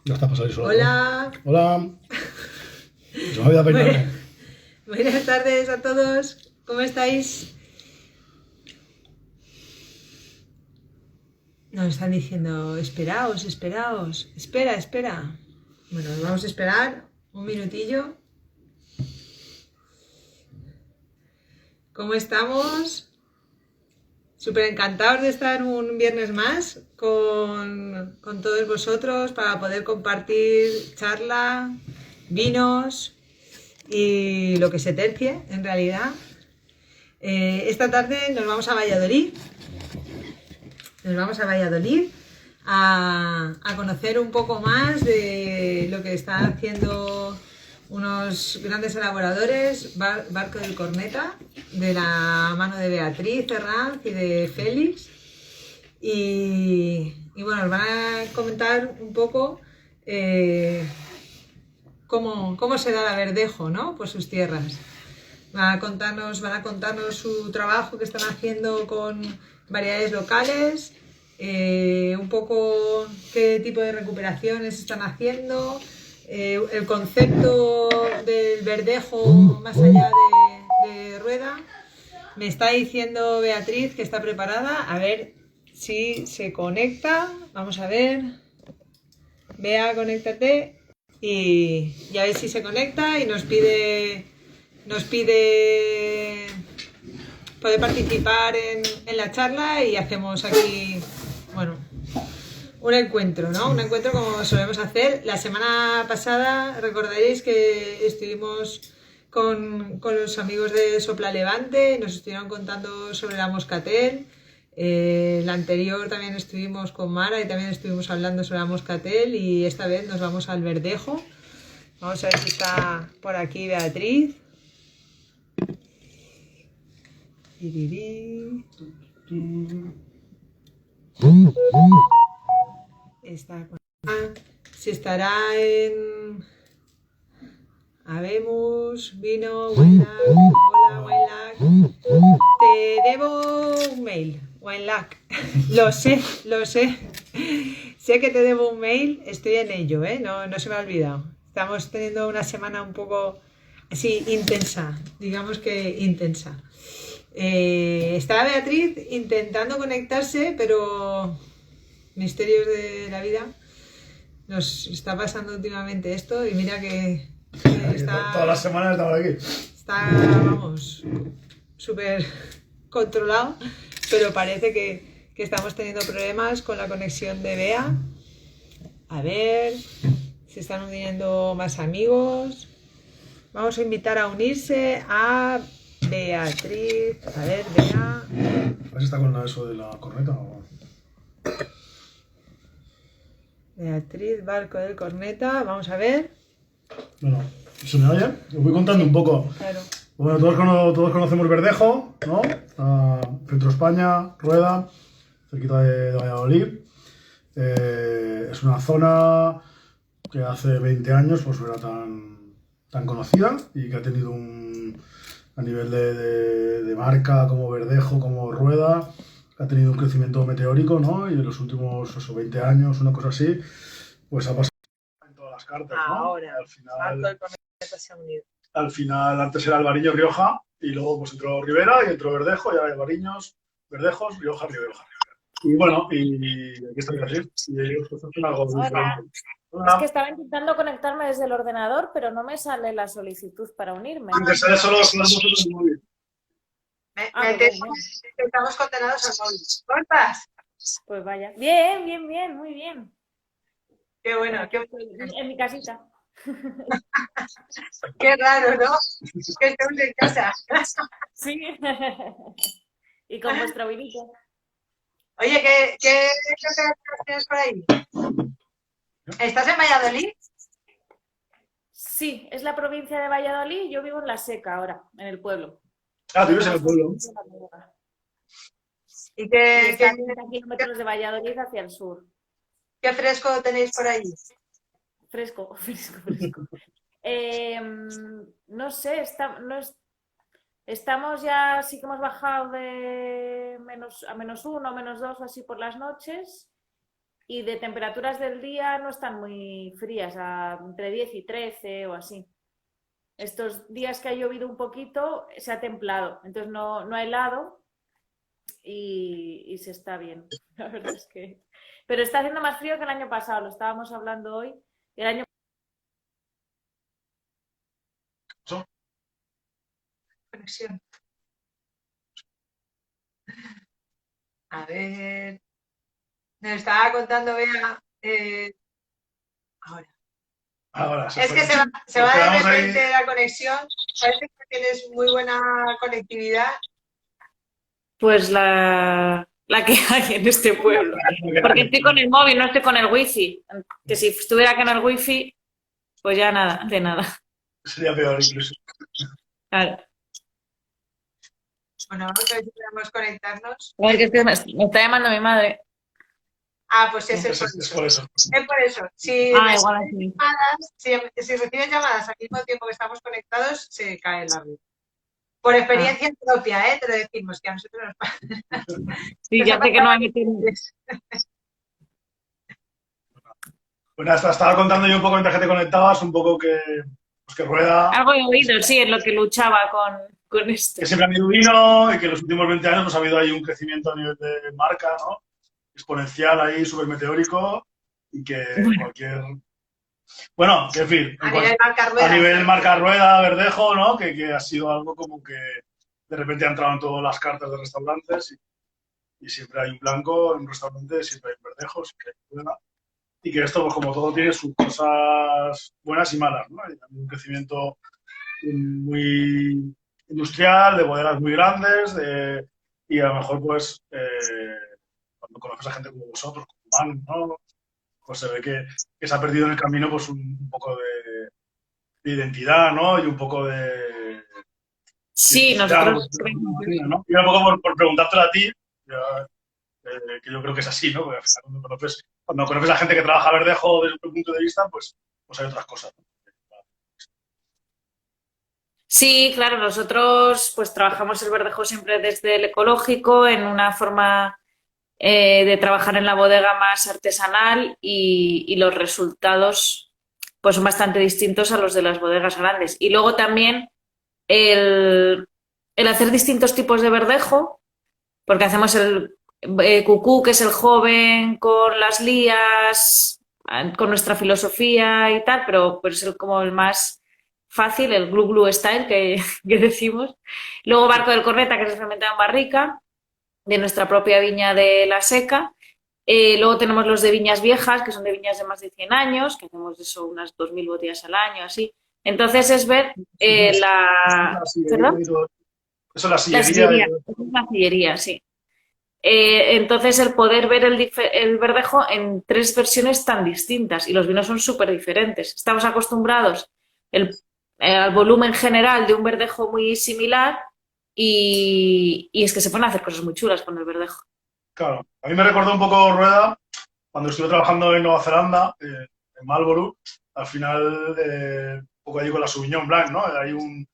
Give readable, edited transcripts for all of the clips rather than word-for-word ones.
Ya está pasado solo. Hola. Hola. Se me olvidado peinarme. Buenas tardes a todos. ¿Cómo estáis? Nos están diciendo, esperaos. Espera. Bueno, vamos a esperar un minutillo. ¿Cómo estamos? Súper encantados de estar un viernes más con todos vosotros para poder compartir charla, vinos y lo que se tercie en realidad. Esta tarde nos vamos a Valladolid. A conocer un poco más de lo que están haciendo unos grandes elaboradores, Barco del Corneta, de la mano de Beatriz Herranz y de Félix. Y bueno, nos van a comentar un poco cómo se da la verdejo, ¿no? Por sus tierras. Van a contarnos su trabajo que están haciendo con variedades locales, un poco qué tipo de recuperaciones están haciendo, el concepto del verdejo más allá de rueda. Me está diciendo Beatriz que está preparada, a ver si se conecta. Vamos a ver. Bea, conéctate y a ver si se conecta y nos pide poder participar en la charla y hacemos aquí, bueno, un encuentro, ¿no? Un encuentro como solemos hacer. La semana pasada recordaréis que estuvimos con los amigos de Sopla Levante, nos estuvieron contando sobre la moscatel. La anterior también estuvimos con Mara y también estuvimos hablando sobre la moscatel y esta vez nos vamos al verdejo. Vamos a ver si está por aquí Beatriz. Está con... si estará en... Habemos, vino, Weinlack, hola Weinlack. Te debo un mail, Weinlack. Lo sé. Sé que te debo un mail, estoy en ello, ¿eh? No se me ha olvidado. Estamos teniendo una semana un poco así intensa, digamos que intensa. Está Beatriz intentando conectarse, pero misterios de la vida. Nos está pasando últimamente esto y mira que está... Todas las semanas estamos aquí. Está, vamos, súper controlado, pero parece que estamos teniendo problemas con la conexión de Bea. A ver, se están uniendo más amigos. Vamos a invitar a unirse a Beatriz. A ver, Bea. A ver si está con eso de la corneta o... Beatriz, Barco del Corneta. Vamos a ver. Bueno, ¿se me oye? Os voy contando un poco. Claro. Bueno, todos conocemos Verdejo, ¿no? Centro España, Rueda, cerquita de Valladolid. Es una zona que hace 20 años pues no era tan conocida y que ha tenido a nivel de marca como Verdejo, como Rueda, ha tenido un crecimiento meteórico, ¿no? Y en los últimos 20 años, una cosa así, pues ha pasado en todas las cartas, ¿no? Ahora, al final antes era Albariño, Rioja, y luego pues entró Ribera y entró Verdejo, y ahora hay Albariños, Verdejos, Rioja, Rioja. Y bueno, y aquí estoy así, y ellos pues hacen algo diferente. Es que estaba intentando conectarme desde el ordenador, pero no me sale la solicitud para unirme. Aunque sea solo el móvil. Estamos condenados al móvil. ¿Cómo estás? Pues vaya. Bien, muy bien. Qué bueno, en mi casita. Qué raro, ¿no? Que estemos en casa. Sí. Y con vuestro vinito. Oye, ¿qué tienes por ahí? ¿Estás en Valladolid? Sí, es la provincia de Valladolid. Yo vivo en La Seca ahora, en el pueblo. Ah, tú vives en el pueblo. ¿Y qué 30 kilómetros de Valladolid hacia el sur. ¿Qué fresco tenéis por ahí? Fresco. No sé, estamos ya, sí que hemos bajado de a -1, -2 así por las noches Y de temperaturas del día no están muy frías, entre 10 y 13 o así. Estos días que ha llovido un poquito se ha templado, entonces no ha helado y se está bien. La verdad es que... Pero está haciendo más frío que el año pasado, lo estábamos hablando hoy. El año Conexión. A ver. Nos estaba contando Bea. Ahora. Ahora, Es que se va de repente la conexión. Parece que tienes muy buena conectividad. Pues la que hay en este pueblo. Porque estoy con el móvil, no estoy con el wifi. Que si estuviera con el wifi, pues ya nada, de nada. Sería peor incluso. Claro. Bueno, vamos a ver si podemos conectarnos. A ver, que me está llamando mi madre. Ah, pues es por eso. Es por eso. Si igual así. si reciben llamadas al mismo tiempo que estamos conectados, se cae la red. Por experiencia propia, te lo decimos, que a nosotros nos pasa. Sí, ya sé que no hay que... Bueno, estaba contando yo un poco mientras que te conectabas, un poco que Rueda... Algo he oído, sí, en lo que luchaba con esto. Que siempre ha habido vino y que en los últimos 20 años pues, ha habido ahí un crecimiento a nivel de marca, ¿no? Exponencial ahí, súper meteórico y que cualquier... Bueno, en fin, a nivel marca Rueda, Verdejo, ¿no? Que ha sido algo como que de repente ha entrado en todas las cartas de restaurantes y siempre hay un blanco en un restaurante, siempre hay un Verdejo, siempre hay Rueda. Y que esto, pues como todo, tiene sus cosas buenas y malas, ¿no? Hay un crecimiento muy industrial, de bodegas muy grandes, y a lo mejor, pues, cuando conoces a gente como vosotros, como Manu, ¿no? Pues se ve que se ha perdido en el camino pues un poco de identidad, ¿no? Y un poco de... Sí, nosotros... ¿no? Y un poco por preguntártelo a ti, que yo creo que es así, ¿no? Porque al final cuando conoces a gente que trabaja Verdejo desde un punto de vista, pues hay otras cosas, ¿no? Sí, claro, nosotros pues trabajamos el Verdejo siempre desde el ecológico, en una forma de trabajar en la bodega más artesanal y los resultados pues son bastante distintos a los de las bodegas grandes. Y luego también el hacer distintos tipos de verdejo, porque hacemos el cucú, que es el joven con las lías, con nuestra filosofía y tal, pero es como el más fácil, el glu glu style que decimos. Luego Barco del Corneta, que es fermentado en barrica, de nuestra propia viña de La Seca. Luego tenemos los de viñas viejas, que son de viñas de más de 100 años, que hacemos eso unas 2.000 botellas al año, así. Entonces es ver la... ¿Perdón? Eso es la sillería. La sillería, sí. Entonces el poder ver el verdejo en 3 versiones tan distintas y los vinos son súper diferentes. Estamos acostumbrados al volumen general de un verdejo muy similar y es que se pueden hacer cosas muy chulas con el verdejo. Claro, a mí me recordó un poco Rueda cuando estuve trabajando en Nueva Zelanda, en Marlborough, al final un poco allí con la Sauvignon Blanc, ¿no? Hay un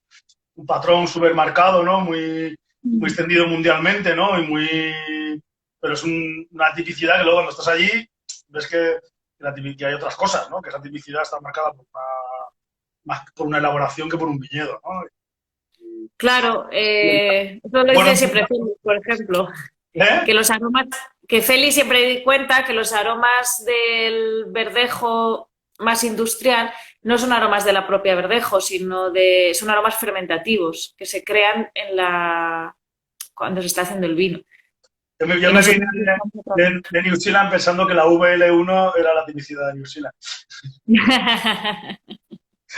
patrón súper marcado, ¿no? Muy extendido mundialmente, ¿no? Pero es una tipicidad que luego cuando estás allí ves que hay otras cosas, ¿no? Que esa tipicidad está marcada más por una elaboración que por un viñedo, ¿no? Claro, eso lo dice siempre Félix, por ejemplo. Que los aromas, que Félix siempre di cuenta que los aromas del verdejo más industrial no son aromas de la propia verdejo, sino son aromas fermentativos que se crean cuando se está haciendo el vino. Yo me vine de New Zealand pensando que la VL1 era la tipicidad de New Zealand.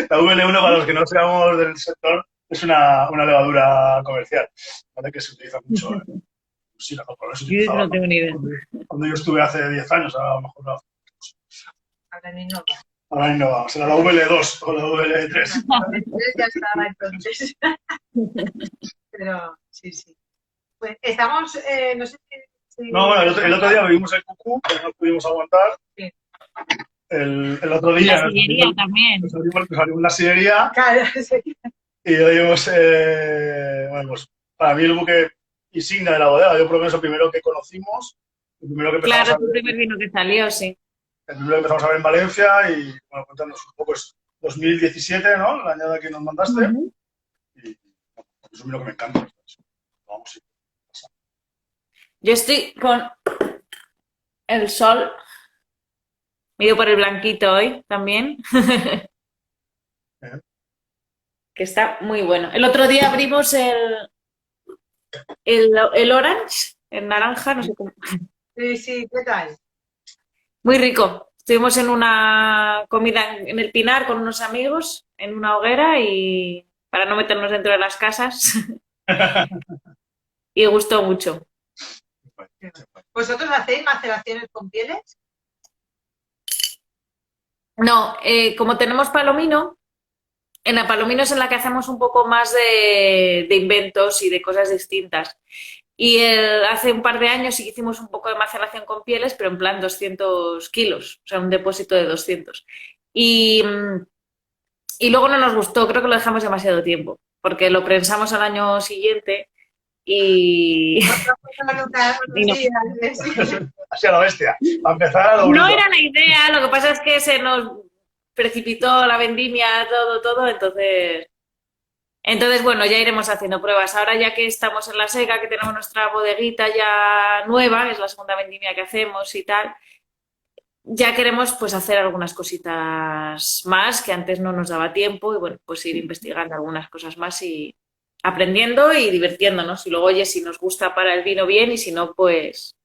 La VL1, para los que no seamos del sector, es una levadura comercial, ¿vale? Que se utiliza mucho en New Zealand. Yo no tengo ni idea. Cuando yo estuve hace 10 años, a lo mejor no. Ahora innovamos. Será la VL2 o la VL3. Ya estaba entonces. Pero sí. Pues estamos, no sé si... No, bueno, el otro día vimos el cucú, que no pudimos aguantar. Sí. El otro día... La sillería también. Nos abrimos la sillería. Claro, sí. Y oímos, bueno, pues para mí el buque insignia de la bodega, yo por lo menos el primero que conocimos, el primero que empezamos Claro, a es el ver, primer vino que salió, sí. el primero que empezamos a ver en Valencia y, bueno, cuéntanos un poco, es 2017, ¿no? El año de que nos mandaste. Ujú. Y es un vino que me encanta. Vamos, sí. Yo estoy con el sol, me he ido por el blanquito hoy también, ¿Eh? que está muy bueno. El otro día abrimos el orange, el naranja, no sé cómo. Sí, sí, ¿qué tal? Muy rico. Estuvimos en una comida en el Pinar con unos amigos, en una hoguera y para no meternos dentro de las casas y gustó mucho. ¿Vosotros hacéis maceraciones con pieles? No, como tenemos palomino, en la palomino es en la que hacemos un poco más de inventos y de cosas distintas. Y hace un par de años sí que hicimos un poco de maceración con pieles, pero en plan 200 kilos, o sea, un depósito de 200. Y, y luego no nos gustó, creo que lo dejamos demasiado tiempo, porque lo prensamos al año siguiente y, y no. Así a la bestia. Para empezar a lo No bruto. era la idea, lo que pasa es que se nos precipitó la vendimia, todo, entonces, bueno, ya iremos haciendo pruebas. Ahora ya que estamos en la Sega, que tenemos nuestra bodeguita ya nueva, es la segunda vendimia que hacemos y tal, ya queremos pues hacer algunas cositas más que antes no nos daba tiempo y bueno, pues ir investigando algunas cosas más y aprendiendo y divirtiéndonos. Y luego, oye, si nos gusta para el vino bien y si no, pues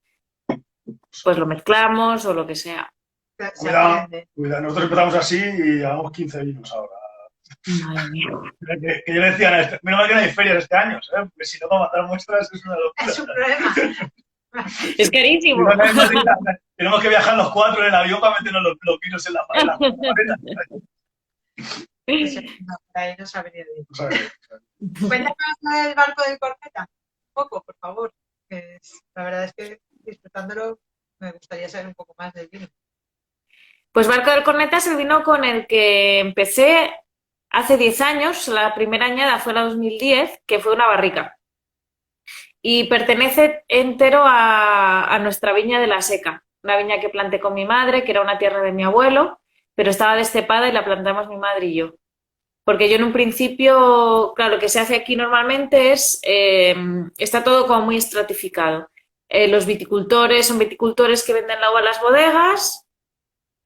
lo mezclamos o lo que sea. Se Cuidado, aprende. cuidado. Nosotros empezamos así y llevamos 15 vinos ahora. Madre mía. Que yo le decía, menos mal que no hay ferias este año, ¿sabes? Porque si no, para matar muestras es una locura. Es un problema. Es carísimo. Tenemos que viajar los 4 en el avión para meternos los vinos en la maleta. Por ahí nos ha venido bien. Cuéntanos del barco del Corneta. Un poco, por favor. La verdad es que disfrutándolo me gustaría saber un poco más del vino. Pues Barco del Corneta es el vino con el que empecé hace 10 años, la primera añada fue la 2010, que fue una barrica. Y pertenece entero a nuestra viña de la Seca, una viña que planté con mi madre, que era una tierra de mi abuelo, pero estaba destepada y la plantamos mi madre y yo. Porque yo en un principio, claro, lo que se hace aquí normalmente es, está todo como muy estratificado. Los viticultores son viticultores que venden la uva a las bodegas,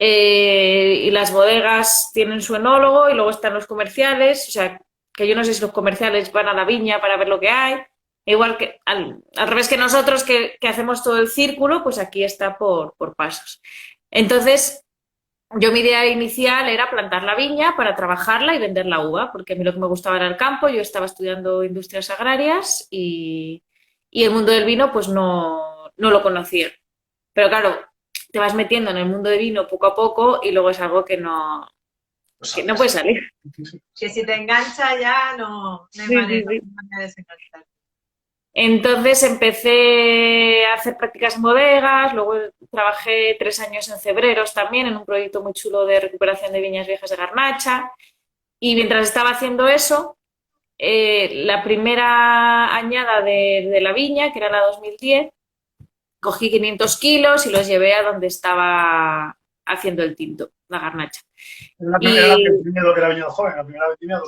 y las bodegas tienen su enólogo y luego están los comerciales, o sea, que yo no sé si los comerciales van a la viña para ver lo que hay, igual que al revés que nosotros que hacemos todo el círculo, pues aquí está por pasos. Entonces, yo mi idea inicial era plantar la viña para trabajarla y vender la uva, porque a mí lo que me gustaba era el campo, yo estaba estudiando industrias agrarias y el mundo del vino pues no lo conocía. Pero claro, te vas metiendo en el mundo de vino poco a poco y luego es algo que no puede salir. Que si te engancha ya no hay Sí, manera, sí, sí. no hay manera de desenganchar. Entonces empecé a hacer prácticas en bodegas, luego trabajé 3 años en Cebreros también, en un proyecto muy chulo de recuperación de viñas viejas de Garnacha. Y mientras estaba haciendo eso, la primera añada de la viña, que era la 2010, cogí 500 kilos y los llevé a donde estaba haciendo el tinto, la Garnacha. Era la Y vendimia que era viñedo joven, la primera vendimia,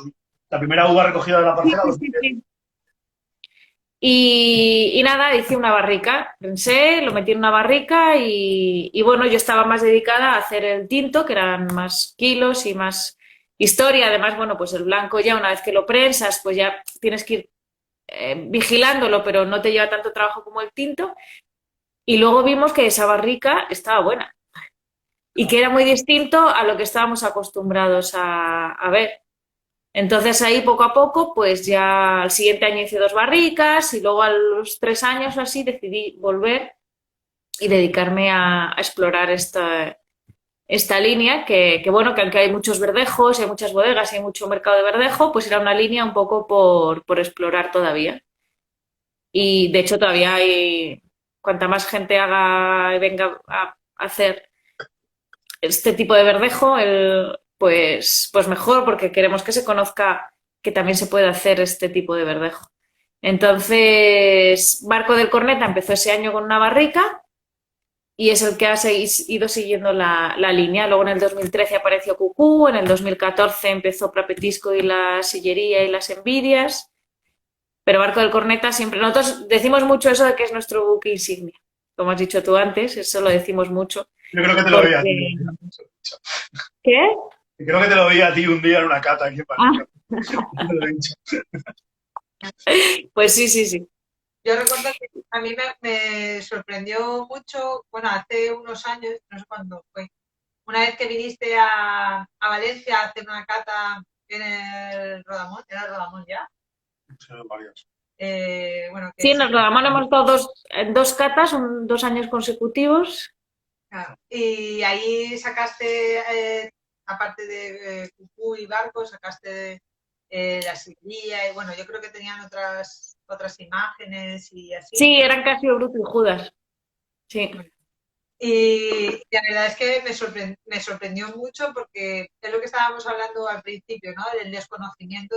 la primera uva recogida de la sí, parcela, sí, sí, 2010. sí. Y nada, hice una barrica, pensé, lo metí en una barrica y bueno, yo estaba más dedicada a hacer el tinto, que eran más kilos y más historia. Además, bueno, pues el blanco ya una vez que lo prensas, pues ya tienes que ir vigilándolo, pero no te lleva tanto trabajo como el tinto. Y luego vimos que esa barrica estaba buena y que era muy distinto a lo que estábamos acostumbrados a ver. Entonces ahí poco a poco, pues ya al siguiente año hice 2 barricas y luego a los 3 años o así decidí volver y dedicarme a explorar esta línea que bueno, que aunque hay muchos verdejos, hay muchas bodegas y hay mucho mercado de verdejo, pues era una línea un poco por explorar todavía. Y de hecho todavía hay, cuanta más gente haga y venga a hacer este tipo de verdejo, pues mejor, porque queremos que se conozca que también se puede hacer este tipo de verdejo. Entonces, Barco del Corneta empezó ese año con una barrica y es el que ha ido siguiendo la línea. Luego en el 2013 apareció Cucú, en el 2014 empezó Prapetisco y la sillería y las envidias, pero Barco del Corneta siempre... Nosotros decimos mucho eso de que es nuestro buque insignia. Como has dicho tú antes, eso lo decimos mucho. Yo creo que te lo vi a ti. Porque... ¿Qué? Creo que te lo vi a ti un día en una cata aquí en Ah, Valencia. Te lo he dicho. pues sí, sí, sí. Yo recuerdo que a mí me sorprendió mucho, bueno, hace unos años, no sé cuándo fue, una vez que viniste a Valencia a hacer una cata en el Rodamón, ¿era el Rodamón ya? Sí, varios. Bueno, Sí, que en el Rodamón hemos estado en dos catas, son 2 años consecutivos. claro. Y ahí sacaste, aparte de Cucú y Barco, sacaste la sillería y bueno, yo creo que tenían otras imágenes y así. Sí, eran Casio, Bruto y Judas. Sí. Y la verdad es que me sorprendió mucho porque es lo que estábamos hablando al principio, ¿no? Del desconocimiento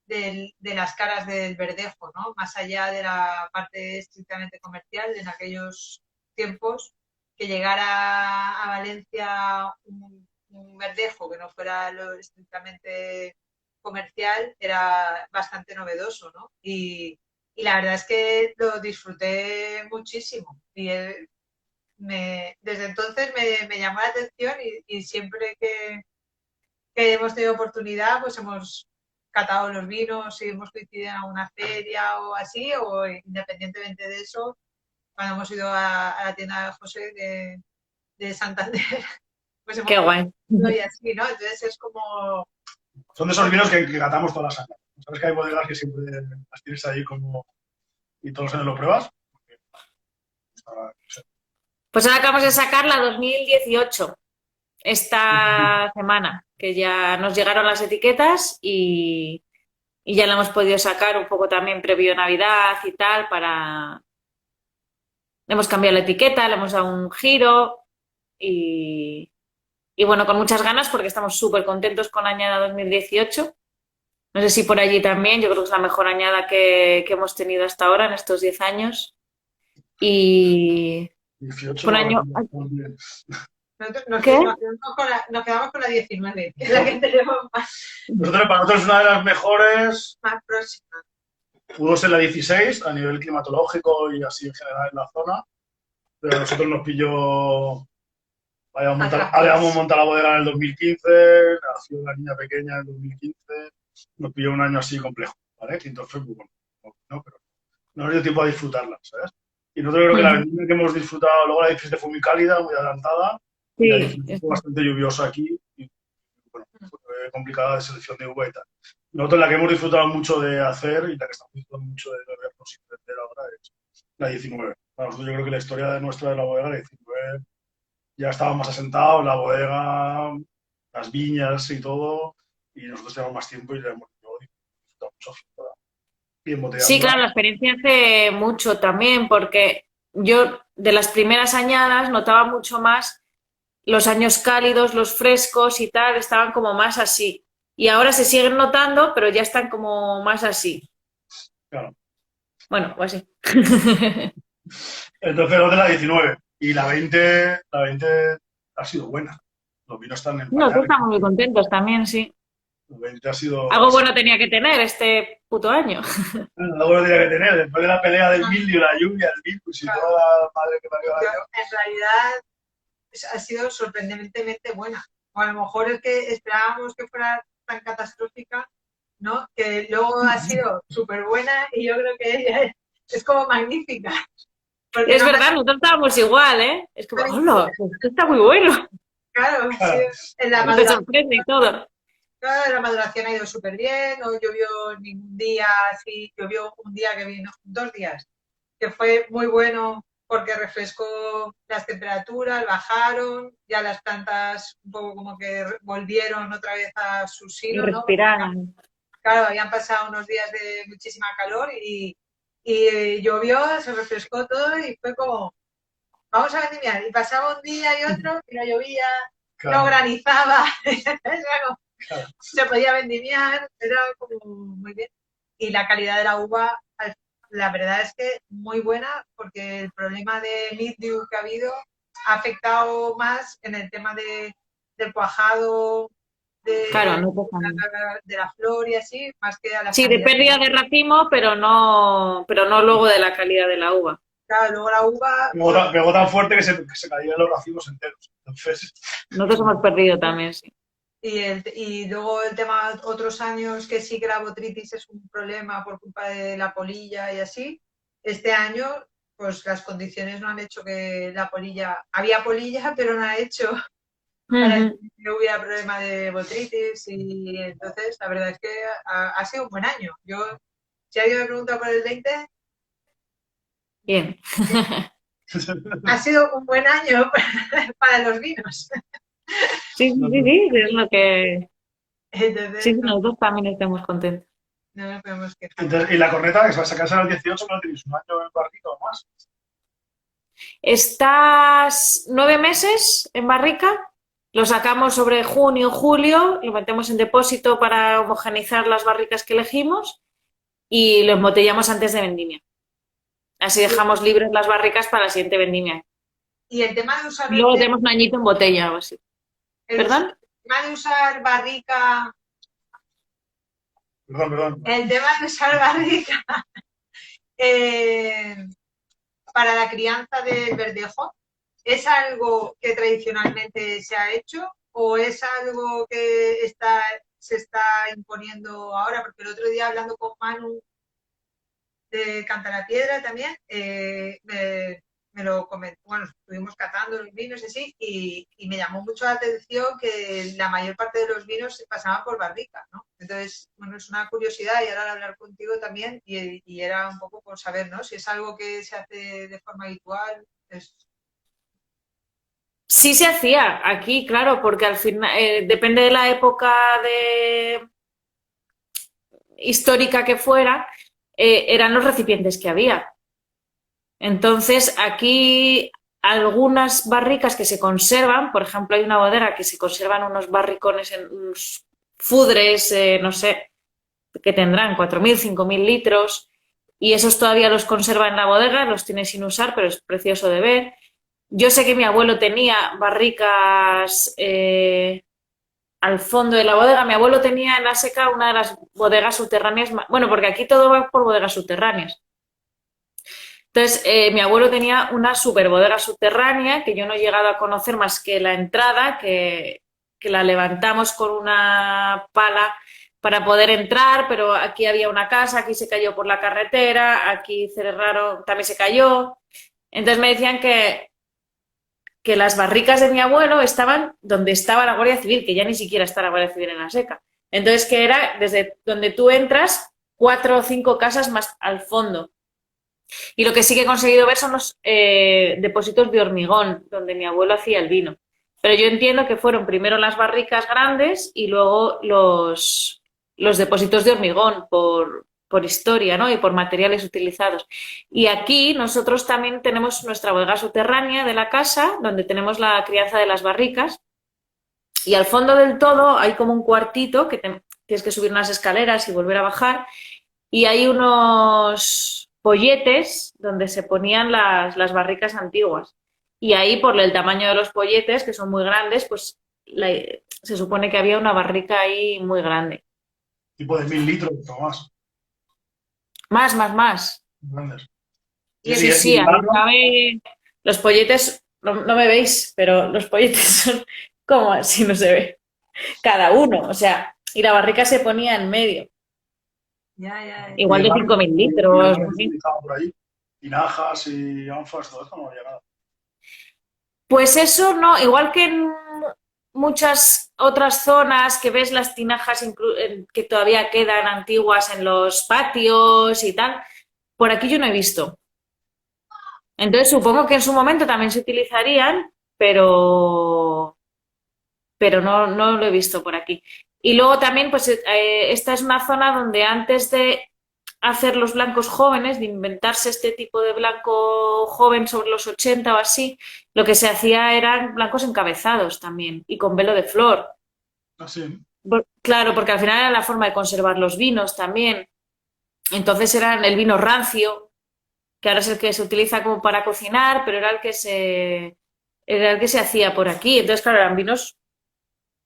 de las caras del verdejo, ¿no? Más allá de la parte estrictamente comercial, en aquellos tiempos, que llegara a Valencia un verdejo que no fuera lo estrictamente comercial era bastante novedoso, ¿no? Y la verdad es que lo disfruté muchísimo. Desde entonces me llamó la atención y siempre que hemos tenido oportunidad, pues hemos catado los vinos, si hemos coincidido en alguna feria o así, o independientemente de eso, cuando hemos ido a la tienda de José de Santander, pues hemos Qué guay. coincidido y así, ¿no? Entonces es como... Son de esos vinos que catamos todas las años. ¿Sabes que hay bodegas que siempre las tienes ahí como... y todos los años lo pruebas? Pues ahora acabamos de sacar la 2018, esta semana, que ya nos llegaron las etiquetas y ya la hemos podido sacar un poco también previo Navidad y tal para... Le hemos cambiado la etiqueta, le hemos dado un giro y bueno, con muchas ganas porque estamos súper contentos con la añada 2018. No sé si por allí también, yo creo que es la mejor añada que hemos tenido hasta ahora en estos 10 años. Y 18 fue un no año... recuerdo bien. ¿Qué? Nos quedamos con la 19, que es la que tenemos Para nosotros es una de las mejores. más próxima. Pudo ser la 16 a nivel climatológico y así en general en la zona, pero a nosotros nos pilló. Habíamos montado la bodega en el 2015, nació una niña pequeña en el 2015, nos pilló un año así complejo, ¿vale? Y entonces fue bueno, no, pero no nos dio tiempo a disfrutarla, ¿sabes? Y nosotros creo que la vendimia que hemos disfrutado, luego la 17 fue muy cálida, muy adelantada, y la 17 fue bastante lluviosa aquí, y bueno, fue complicada de selección de uva y tal. Nosotros la que hemos disfrutado mucho de hacer y la que estamos disfrutando mucho de vernos y vender ahora es la 19. Para nosotros yo creo que la historia de nuestra de la bodega, la 19, ya estábamos asentados, la bodega, las viñas y todo, y nosotros tenemos más tiempo y la hemos disfrutado mucho. Y Sí, embotellándola. claro, la experiencia hace mucho también, porque yo de las primeras añadas notaba mucho más los años cálidos, los frescos y tal, estaban como más así. Y ahora se siguen notando, pero ya están como más así. Claro. Bueno, pues sí. Entonces, los de la 19. Y la 20 ha sido buena. Los vinos están en Nosotros pañales. estamos muy contentos también, sí. La 20 ha sido. Algo bueno tenía que tener este puto año. Algo lo tenía que tener. Después de la pelea del mildio, la lluvia, el virus y toda la madre que parió el año. En realidad ha sido sorprendentemente buena. O a lo mejor es que esperábamos que fuera tan catastrófica, ¿no? Que luego ha sido súper buena y yo creo que ella es como magnífica. Porque Es verdad, nosotros estábamos igual, ¿eh? Es como, hola, esto está muy bueno. Claro, sí, en la Te sorprende y todo. Claro, la maduración ha ido súper bien, no llovió ningún día así, llovió un día que vino, 2 días, que fue muy bueno porque refrescó las temperaturas, bajaron, ya las plantas un poco como que volvieron otra vez a su silo, ¿no? Respiraban. Claro, habían pasado unos días de muchísima calor y llovió, se refrescó todo y fue como, vamos a vendimiar. Y pasaba un día y otro y no llovía, no granizaba, se podía vendimiar, era como muy bien. Y la calidad de la uva la verdad es que muy buena, porque el problema de mildew que ha habido ha afectado más en el tema del cuajado, Claro, de, no pasa nada. de la flor y así, más que a la Sí, de sanidad. pérdida de racimo, pero no luego de la calidad de la uva. Claro, luego la uva, Pegó tan fuerte que se caían los racimos enteros. Entonces, Nosotros hemos perdido también, sí. y luego el tema, otros años que sí que la botritis es un problema por culpa de la polilla y así. Este año, pues las condiciones no han hecho que la polilla, había polilla, pero no ha hecho para Ujú. que no hubiera problema de botritis, y entonces la verdad es que ha sido un buen año. Yo, si alguien me pregunta por el 20, Bien. ha sido un buen año para los vinos. Sí, sí, sí, sí, es lo que... Sí, Entonces sí, no, nosotros también estamos contentos. no nos podemos quejar. entonces, y la corneta, que se va a sacarse a los 18, no tenéis un año en el barrito o más. Estás 9 meses en barrica, lo sacamos sobre junio, julio, lo metemos en depósito para homogeneizar las barricas que elegimos y lo embotellamos antes de vendimia. Así dejamos libres las barricas para la siguiente vendimia. Y el tema de usar Y luego tenemos un añito en botella o así. ¿Perdón? barrica, Perdón. el tema de usar barrica eh, para la crianza del verdejo, ¿es algo que tradicionalmente se ha hecho o es algo que se está imponiendo ahora? Porque el otro día, hablando con Manu de Cantalapiedra también, me lo comentó. Bueno, estuvimos catando los vinos y así, y me llamó mucho la atención que la mayor parte de los vinos se pasaban por barrica, ¿no? Entonces, bueno, es una curiosidad, y ahora al hablar contigo también, y era un poco por saber, ¿no? Si es algo que se hace de forma habitual. Sí se hacía aquí, claro, porque al final depende de la época histórica que fuera, eran los recipientes que había. Entonces, aquí algunas barricas que se conservan, por ejemplo, hay una bodega que se conservan unos barricones en unos fudres, no sé, que tendrán 4.000, 5.000 litros, y esos todavía los conserva en la bodega, los tiene sin usar, pero es precioso de ver. Yo sé que mi abuelo tenía barricas al fondo de la bodega. Mi abuelo tenía en la seca una de las bodegas subterráneas, bueno, porque aquí todo va por bodegas subterráneas. Entonces, mi abuelo tenía una super bodega subterránea que yo no he llegado a conocer más que la entrada, que la levantamos con una pala para poder entrar, pero aquí había una casa, aquí se cayó por la carretera, aquí cerraron, también se cayó. Entonces me decían que las barricas de mi abuelo estaban donde estaba la Guardia Civil, que ya ni siquiera está la Guardia Civil en la seca. Entonces, que era desde donde tú entras, 4 o 5 casas más al fondo. Y lo que sí que he conseguido ver son los depósitos de hormigón, donde mi abuelo hacía el vino. Pero yo entiendo que fueron primero las barricas grandes y luego los depósitos de hormigón por historia, ¿no? Y por materiales utilizados. Y aquí nosotros también tenemos nuestra bodega subterránea de la casa, donde tenemos la crianza de las barricas. Y al fondo del todo hay como un cuartito que tienes que subir unas escaleras y volver a bajar. Y hay unos polletes donde se ponían las barricas antiguas. Y ahí, por el tamaño de los polletes, que son muy grandes, pues se supone que había una barrica ahí muy grande. Tipo de 1.000 litros o más. Más. Grandes. Y Sí, sí, ahí cabe... Los polletes, no me veis, pero los polletes son como así, no se ve. Cada uno, o sea, y la barrica se ponía en medio. Ya. Igual de 5.000 litros. ¿Sí? Por ahí. Tinajas y anfas, todo eso no había nada. Pues eso no, igual que en muchas otras zonas que ves las tinajas que todavía quedan antiguas en los patios y tal, por aquí yo no he visto. Entonces supongo que en su momento también se utilizarían, pero no lo he visto por aquí. Y luego también, pues esta es una zona donde antes de hacer los blancos jóvenes, de inventarse este tipo de blanco joven sobre los 80 o así, lo que se hacía eran blancos encabezados también y con velo de flor. Así. Claro, porque al final era la forma de conservar los vinos también. Entonces era el vino rancio, que ahora es el que se utiliza como para cocinar, pero era el que se hacía por aquí. Entonces, claro, eran vinos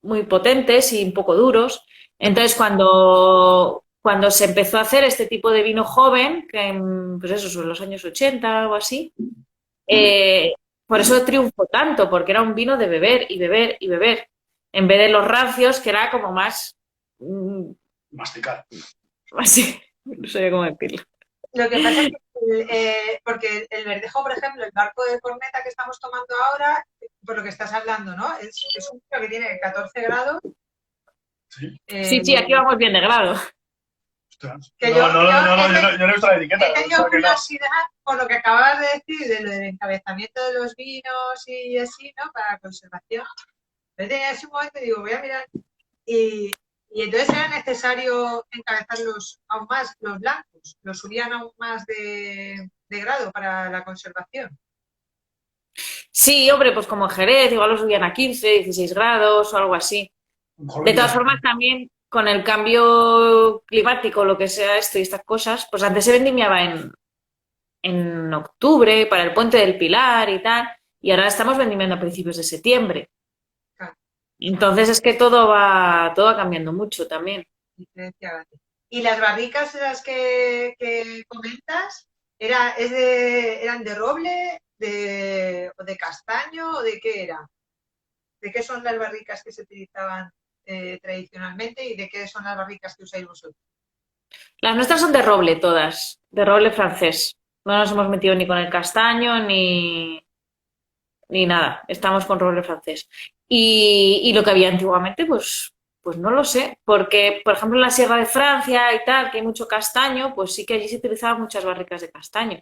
muy potentes y un poco duros. Entonces, cuando se empezó a hacer este tipo de vino joven, que pues eso, sobre los años 80 o así, eh, por eso triunfó tanto, porque era un vino de beber y beber y beber, en vez de los rancios, que era como más, Masticar. así, no sé cómo decirlo. Lo que pasa es que, porque el verdejo, por ejemplo, el barco de corneta que estamos tomando ahora, por lo que estás hablando, ¿no? Es un vino que tiene 14 grados. Sí. Sí, aquí vamos bien de grado. Ostras. Que No, yo- no, yo- no, no, yo no he visto la etiqueta. He tenido curiosidad por lo que acabas de decir, de lo del encabezamiento de los vinos y así, ¿no? Para la conservación. Yo tenía ese momento y digo, voy a mirar. Y entonces era necesario encabezarlos aún más, los blancos, los subían aún más de grado para la conservación. Sí, hombre, pues como en Jerez, igual lo subían a 15, 16 grados o algo así. Mejor De todas 20. formas, también con el cambio climático, lo que sea esto y estas cosas, pues antes se vendimiaba en octubre para el Puente del Pilar y tal, y ahora estamos vendimiando a principios de septiembre. Claro, Entonces es que todo va cambiando mucho también. diferencia grande. Y las barricas las que comentas, ¿eran de roble, o de castaño o de qué era? ¿De qué son las barricas que se utilizaban tradicionalmente y de qué son las barricas que usáis vosotros? Las nuestras son de roble todas, de roble francés. No nos hemos metido ni con el castaño ni nada. Estamos con roble francés. Y lo que había antiguamente, pues no lo sé. Porque, por ejemplo, en la Sierra de Francia y tal, que hay mucho castaño, pues sí que allí se utilizaban muchas barricas de castaño.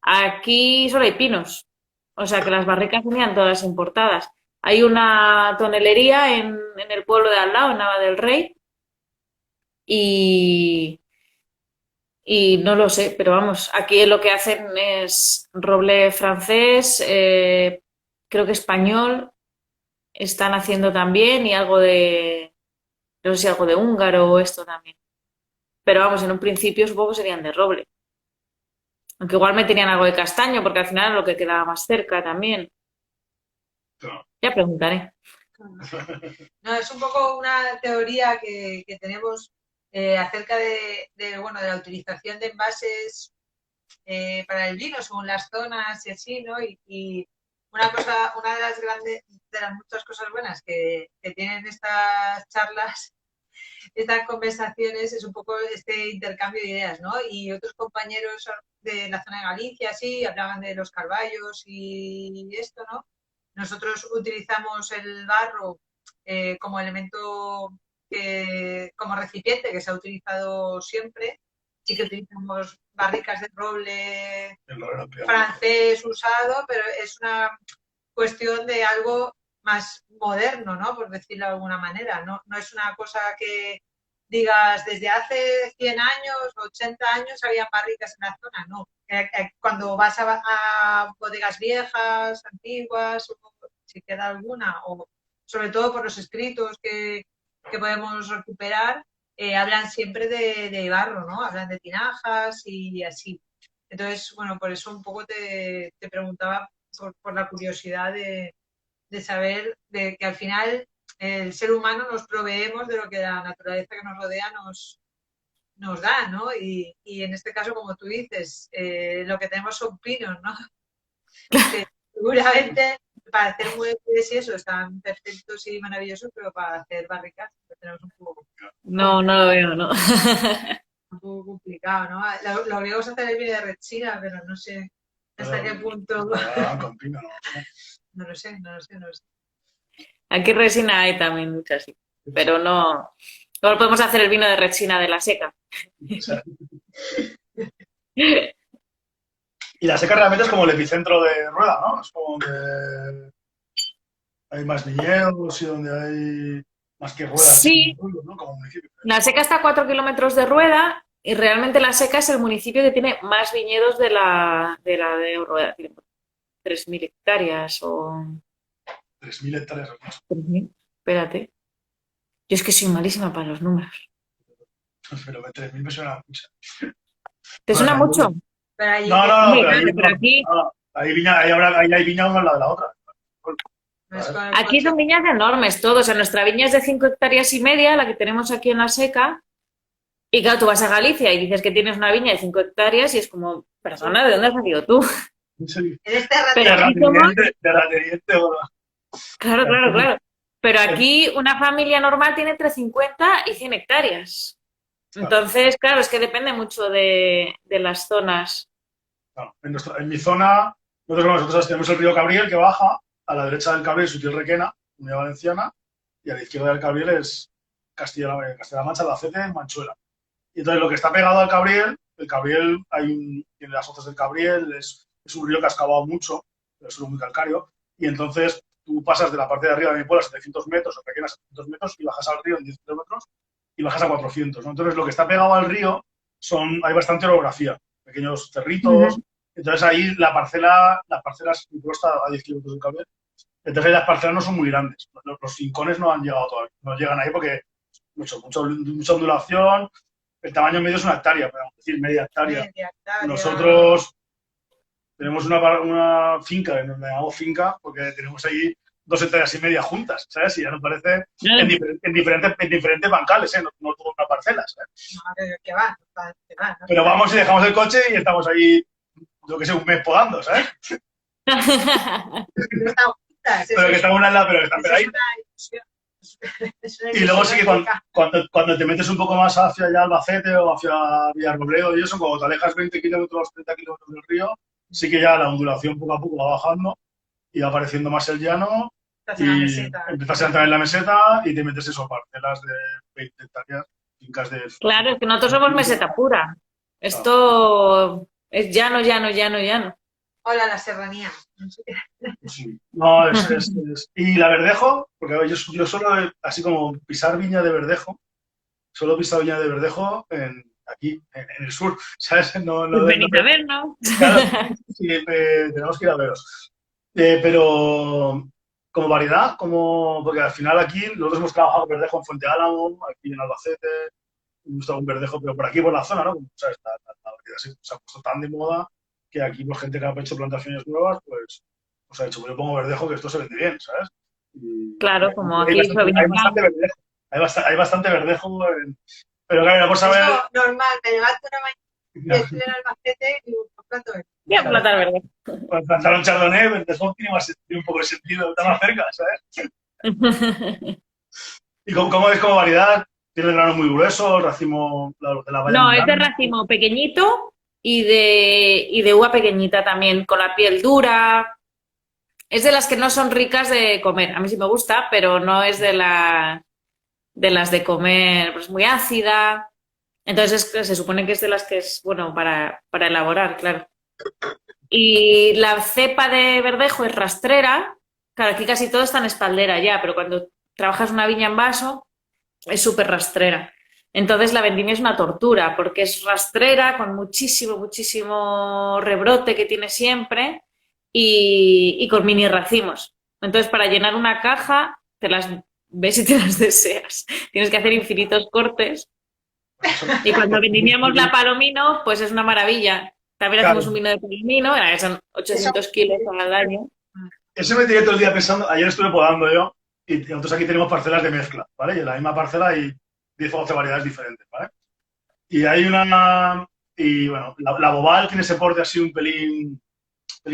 Aquí solo hay pinos. O sea que las barricas venían todas importadas. Hay una tonelería en el pueblo de al lado, en Nava del Rey, y, y no lo sé, pero vamos, aquí lo que hacen es roble francés, creo que español, están haciendo también y algo no sé si algo de húngaro o esto también. Pero vamos, en un principio supongo que serían de roble. Aunque igual me tenían algo de castaño, porque al final es lo que quedaba más cerca también. No. Ya preguntaré. No, es un poco una teoría que tenemos acerca bueno, de la utilización de envases para el vino según las zonas y así, ¿no? Y una de las de las muchas cosas buenas que tienen estas charlas, estas conversaciones, es un poco este intercambio de ideas, ¿no? Y otros compañeros de la zona de Galicia, sí, hablaban de los carballos y esto, ¿no? Nosotros utilizamos el barro como elemento, como recipiente que se ha utilizado siempre. Sí que utilizamos barricas de roble francés usado, pero es una cuestión de algo más moderno, ¿no? Por decirlo de alguna manera. No es una cosa que digas desde hace 100 años, 80 años había barricas en la zona, no. Cuando vas a bodegas viejas, antiguas, o si queda alguna, o sobre todo por los escritos que podemos recuperar, hablan siempre de barro, ¿no? Hablan de tinajas y así. Entonces, bueno, por eso un poco te preguntaba por la curiosidad de saber de que al final el ser humano nos proveemos de lo que la naturaleza que nos rodea nos da, ¿no? Y en este caso, como tú dices, lo que tenemos son pinos, ¿no? Que seguramente para hacer muebles y eso están perfectos y maravillosos, pero para hacer barricas lo tenemos No, no lo veo, ¿no? un poco complicado, ¿no? Lo habríamos hacer el vídeo de Red China, pero no sé hasta qué punto. Con pino, no. No lo sé, no lo sé, no lo sé. Aquí resina hay también muchas, sí. Pero no. Luego podemos hacer el vino de resina de la seca. O sea, y la seca realmente es como el epicentro de Rueda, ¿no? Es como donde hay más viñedos y donde hay más que Ruedas, Sí, ¿no? Como municipio. la seca está a 4 kilómetros de Rueda y realmente la seca es el municipio que tiene más viñedos de Rueda. Tiene 3.000 hectáreas o 3.000 hectáreas. 3.000. Espérate. Yo es que soy malísima para los números. Pero 3.000 me suena mucho. ¿Te Bueno, suena mucho? Pero allí no, no, Hombre, pero claro, ahí, pero aquí, ahí viña, ahí hay viña una al lado de la otra. no es con el aquí coche. son viñas enormes todos. O sea, nuestra viña es de 5,5 hectáreas, la que tenemos aquí en la Seca. Y claro, tú vas a Galicia y dices que tienes una viña de 5 hectáreas y es como, perdona, ¿de dónde has salido tú? Sí. Eres Pero aquí somos, Terrateniente, bueno. claro, claro, claro. Pero aquí una familia normal tiene entre 50 y 100 hectáreas. Claro, Entonces, claro, es que depende mucho de las zonas. claro. En mi zona, nosotros tenemos el río Cabriel que baja, a la derecha del Cabriel Sutil Requena, Comunidad Valenciana, y a la izquierda del Cabriel es Castilla-La Mancha, Albacete, Manchuela. Y entonces lo que está pegado al Cabriel, el Cabriel, tiene las hoces del Cabriel, es un río que ha excavado mucho, es un muy calcáreo, y entonces tú pasas de la parte de arriba de mi pueblo a 700 metros, o pequeñas 700 metros, y bajas al río en 10 kilómetros, y bajas a 400, ¿no? Entonces lo que está pegado al río hay bastante orografía, pequeños cerritos, Ujú. entonces ahí las parcelas, mi pueblo está a 10 kilómetros del Cabriel, entonces las parcelas no son muy grandes, los fincones no han llegado todavía, no llegan ahí porque mucha ondulación. El tamaño medio es una hectárea, podemos decir, media hectárea. Media hectárea. Nosotros tenemos una finca, que nos llamamos finca, porque tenemos ahí 2,5 hectáreas juntas, ¿sabes? Y ya nos parece en diferentes bancales, ¿eh? No todas una parcela, ¿sabes? No, que va, que va, ¿no? Pero vamos y dejamos el coche y estamos ahí, yo que sé, un mes podando, ¿sabes? No están juntas, Pero que están una al lado, pero que están eso pegaditas. una ilusión. Es una Y luego ilusión sí que óptica. cuando te metes un poco más hacia allá Albacete o hacia Villarrobledo y eso, cuando te alejas 20 kilómetros, 30 kilómetros del río, sí que ya la ondulación poco a poco va bajando y va apareciendo más el llano Estás en la y meseta. empiezas a entrar en la meseta y te metes eso, parcelas de 20 hectáreas, fincas de... Claro, es que nosotros somos meseta pura. Esto es llano, llano, llano, llano. Hola, la serranía. Sí. No, Y la Verdejo, porque a ver, yo solo, así como pisar viña de Verdejo, solo he pisado viña de Verdejo aquí, en el sur, ¿sabes? Pues venid a ver, ¿no? Claro, sí, tenemos que ir a veros. Pero como variedad, porque al final aquí nosotros hemos trabajado con verdejo en Fuente Álamo, aquí en Albacete, hemos estado un verdejo, pero por aquí, por la zona, ¿no? Como, ¿sabes? La variedad se ha puesto tan de moda que aquí, pues, gente que ha hecho plantaciones nuevas, pues ha dicho, pues yo pongo verdejo que esto se vende bien, ¿sabes? Claro, como Hay aquí bastante, Sauvignon hay bastante Blanc. verdejo, hay bastante verdejo, pero claro, vamos a ver... Eso normal, te levanto una mañana y estoy en Albacete y un plato de... Voy a plantar verde. Para plantar un chardonnay, verdejo tiene un poco de sentido, está más cerca, ¿sabes? ¿Y cómo es como variedad? Tiene el grano muy grueso, el racimo de la valla No, muy es de grande. racimo pequeñito y de uva pequeñita también, con la piel dura. Es de las que no son ricas de comer. A mí sí me gusta, pero no es de las de comer, pues muy ácida. Entonces se supone que es de las que es bueno para elaborar, claro. Y la cepa de verdejo es rastrera. Claro, aquí casi todo está en espaldera ya, pero cuando trabajas una viña en vaso es súper rastrera. Entonces la vendimia es una tortura porque es rastrera con muchísimo, muchísimo rebrote que tiene siempre y con mini racimos. Entonces para llenar una caja te las ves y te las deseas. Tienes que hacer infinitos cortes y cuando vendimiamos la palomino pues es una maravilla. También Claro, hacemos un vino de palomino, que son 800 kilos al año. eso me tiré todo el día pensando. Ayer estuve podando yo y nosotros aquí tenemos parcelas de mezcla, ¿vale? Y en la misma parcela hay 10 o 12 variedades diferentes, ¿vale? Y hay una. Y bueno, la bobal tiene ese porte así un pelín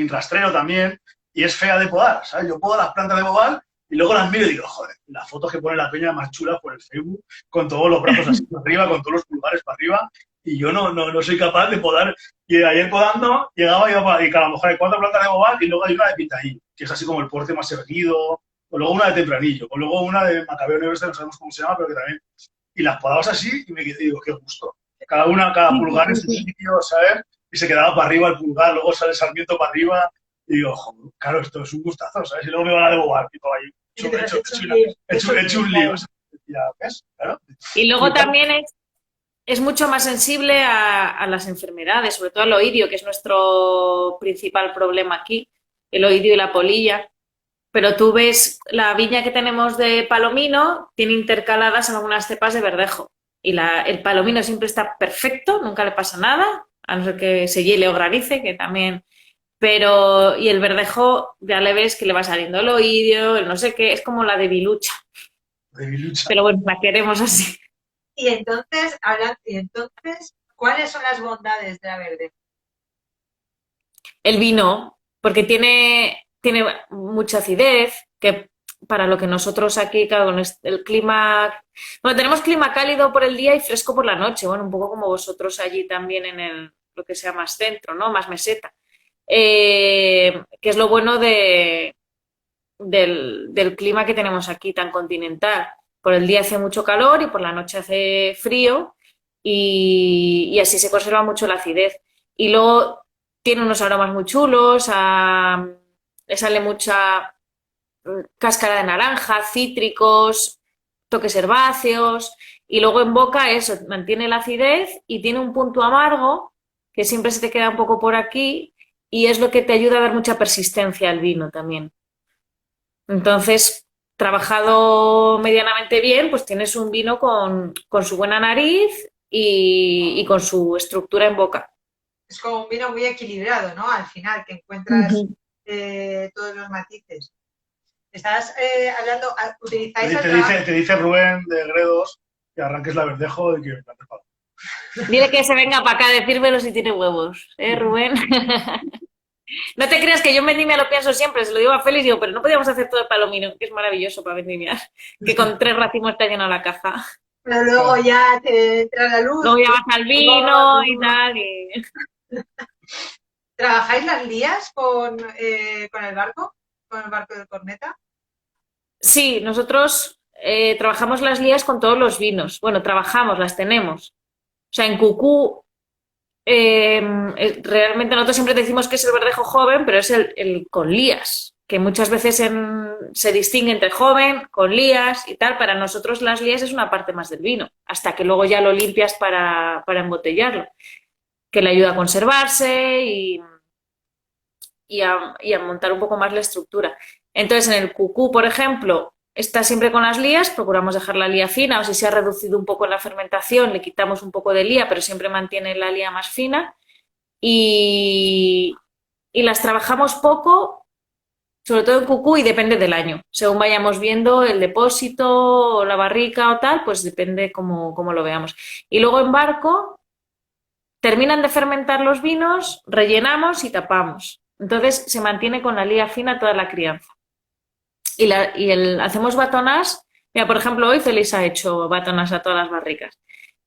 rastrero también y es fea de podar, ¿sabes? Yo podo las plantas de bobal y luego las miro y digo, joder, las fotos que pone la peña más chulas por el Facebook, con todos los brazos así para arriba, con todos los pulgares para arriba, y yo no soy capaz de podar. Y ayer podando, llegaba y a lo mejor hay 4 plantas de bobal y luego hay una de pitahí, que es así como el porte más erguido, o luego una de tempranillo, o luego una de macabeo negro, no sabemos cómo se llama, pero que también... Y las podabas así y me quedé, digo, qué gusto. Cada Sí, sí, pulgar en sí, su sí. sitio, ¿sabes? Y se quedaba para arriba el pulgar, luego sale el sarmiento para arriba, y digo, joder, claro, esto es un gustazo, ¿sabes? Y luego me van a debobar, tipo ahí, hecho un lío, ¿sabes? Y ya, ¿ves? Claro. Y luego también es mucho más sensible a las enfermedades, sobre todo al oidio, que es nuestro principal problema aquí, el oidio y la polilla. Pero tú ves la viña que tenemos de palomino, tiene intercaladas algunas cepas de verdejo. Y el palomino siempre está perfecto, nunca le pasa nada. a no ser que se hiele o granice, que también. Pero, y el verdejo ya le ves que le va saliendo el oídio, el no sé qué, es como la debilucha. Debilucha. Pero bueno, la queremos así. Y entonces, ¿cuáles son las bondades de la verde? El vino, porque tiene mucha acidez, que para lo que nosotros aquí, claro, con el clima... Bueno, tenemos clima cálido por el día y fresco por la noche, bueno, un poco como vosotros allí también en lo que sea más centro, ¿no? Más meseta. Que es lo bueno del clima que tenemos aquí tan continental. Por el día hace mucho calor y por la noche hace frío y así se conserva mucho la acidez. Y luego tiene unos aromas muy chulos, le sale mucha cáscara de naranja, cítricos, toques herbáceos y luego en boca eso, mantiene la acidez y tiene un punto amargo que siempre se te queda un poco por aquí y es lo que te ayuda a dar mucha persistencia al vino también. Entonces, trabajado medianamente bien, pues tienes un vino con su buena nariz y con su estructura en boca. Es como un vino muy equilibrado, ¿no? Al final, que encuentras Ujú. todos los matices. Estás hablando, Te, utilizáis di- el te trabajo. dice, te dice Rubén de Gredos que arranques la verdejo y que me plantes palo. Dile que se venga para acá a decírmelo si tiene huevos, ¿eh, Rubén? No te creas que yo en vendimia lo pienso siempre, se lo digo a Félix, digo, pero no podíamos hacer todo el palomino, que es maravilloso para vendimiar, que con 3 racimos está llena la caja. Pero luego Claro. ya te entra la luz. Luego ya vas al vino y tal. ¿Trabajáis las lías con el barco? ¿Con el barco del Corneta? Sí, nosotros trabajamos las lías con todos los vinos. Bueno, trabajamos, las tenemos. O sea, en Cucú, realmente nosotros siempre decimos que es el verdejo joven, pero es el con lías, que muchas veces se distingue entre joven, con lías y tal. Para nosotros las lías es una parte más del vino, hasta que luego ya lo limpias para embotellarlo, que le ayuda a conservarse y a montar un poco más la estructura. Entonces, en el cucú, por ejemplo, está siempre con las lías, procuramos dejar la lía fina, o si se ha reducido un poco en la fermentación, le quitamos un poco de lía, pero siempre mantiene la lía más fina. Y, y las trabajamos poco, sobre todo en cucú, y depende del año. Según vayamos viendo el depósito o la barrica o tal, pues depende cómo lo veamos. Y luego en barco, terminan de fermentar los vinos, rellenamos y tapamos. Entonces se mantiene con la lía fina toda la crianza. Hacemos batonas. Mira, por ejemplo, hoy Feliz ha hecho batonas a todas las barricas.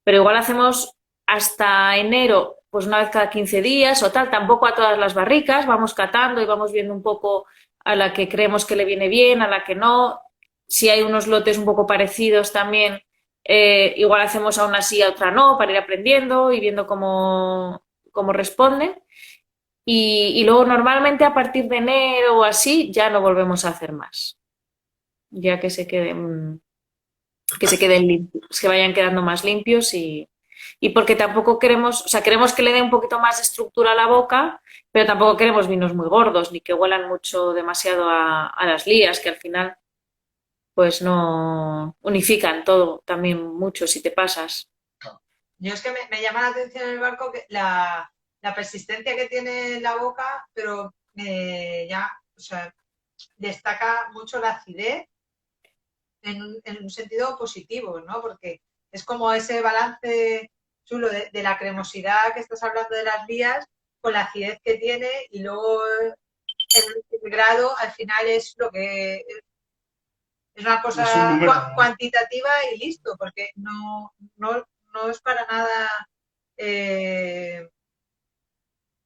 Pero igual hacemos hasta enero, pues una vez cada 15 días o tal, tampoco a todas las barricas, vamos catando y vamos viendo un poco a la que creemos que le viene bien, a la que no. Si hay unos lotes un poco parecidos también, igual hacemos a una sí, a otra no, para ir aprendiendo y viendo cómo responden. Y luego normalmente a partir de enero o así ya no volvemos a hacer más, ya que se queden limpios, que vayan quedando más limpios y porque tampoco queremos, o sea, queremos que le dé un poquito más de estructura a la boca, pero tampoco queremos vinos muy gordos ni que huelan mucho demasiado a las lías, que al final pues no unifican todo también mucho si te pasas. Yo es que me llama la atención el barco que la persistencia que tiene en la boca, pero o sea, destaca mucho la acidez en un sentido positivo, ¿no? Porque es como ese balance chulo de la cremosidad que estás hablando de las vías con la acidez que tiene y luego el grado al final es lo que es una cosa Es un número. cuantitativa y listo, porque no es para nada eh,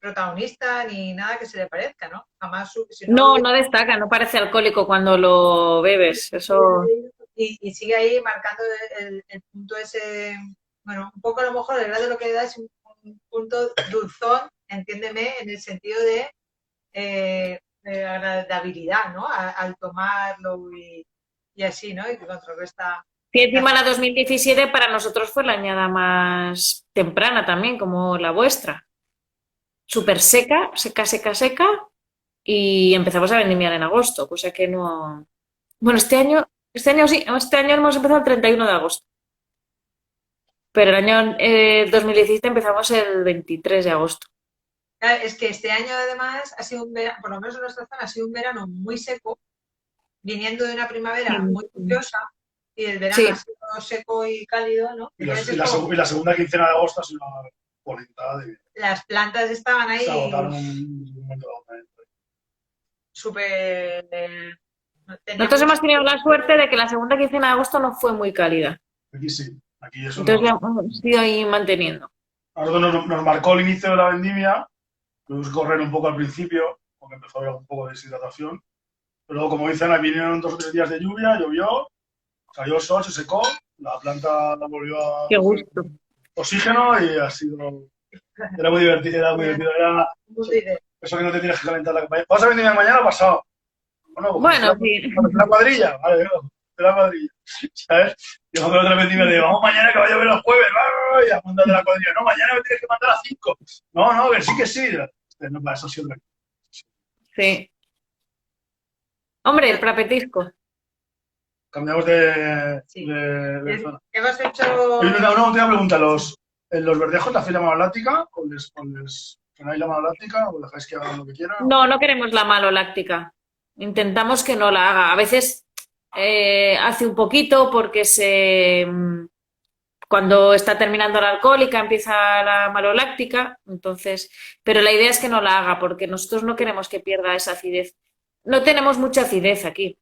protagonista ni nada que se le parezca, ¿no? Jamás, si no lo No, hubiera no destaca, no parece alcohólico cuando lo bebes. Eso. y sigue ahí marcando el punto ese, bueno, un poco a lo mejor el grado de lo que da es un punto dulzón, entiéndeme, en el sentido de agradabilidad, ¿no? Al tomarlo y así, ¿no? Y que contrarresta. Y encima la 2017 para nosotros fue la añada más temprana también, como la vuestra. Súper seca, seca, seca, seca, y empezamos a vendimiar en agosto, cosa que no. Bueno, este año sí, este año hemos empezado el 31 de agosto. Pero el año 2017 empezamos el 23 de agosto. Claro, es que este año además ha sido un verano, por lo menos en nuestra zona, ha sido un verano muy seco, viniendo de una primavera muy lluviosa y el verano Sí. ha sido seco y cálido, ¿no? Y, Entonces la, es como, y la segunda quincena de agosto ha sido una ponentada de... las plantas estaban ahí Se agotaron un momento dado. súper... Nosotros teníamos... hemos tenido la suerte de que la segunda quincena de agosto no fue muy cálida. Aquí sí, aquí eso Entonces la no. hemos ido ahí manteniendo. A nosotros nos marcó el inicio de la vendimia, tuvimos que correr un poco al principio, porque empezó a haber un poco de deshidratación. Pero luego, como dicen, vinieron 2 o 3 días de lluvia, llovió, cayó el sol, se secó, la planta volvió a Qué coger gusto. oxígeno y ha sido... Era muy divertido, era muy divertido. Era eso que no te tienes que calentar la campaña. ¿Vas a venir mañana o pasado? Bueno, sí. La cuadrilla, vale, de la cuadrilla, ¿sabes? Yo me otra vez y me digo, vamos mañana que va a llover los jueves, y apuntas de la cuadrilla, no, mañana me tienes que mandar a 5. No, que sí. No, para eso sí otra cosa. Sí. Hombre, el prapetisco. Cambiamos de Sí. de zona. Hemos hecho... Una última pregunta, ¿los verdejos la hacéis la mano láctica? ¿O les frenáis la mano láctica? ¿O dejáis que hagan lo que quieran? No queremos la maloláctica. Intentamos que no la haga. A veces hace un poquito porque cuando está terminando la alcohólica empieza la maloláctica, entonces, pero la idea es que no la haga porque nosotros no queremos que pierda esa acidez. No tenemos mucha acidez aquí.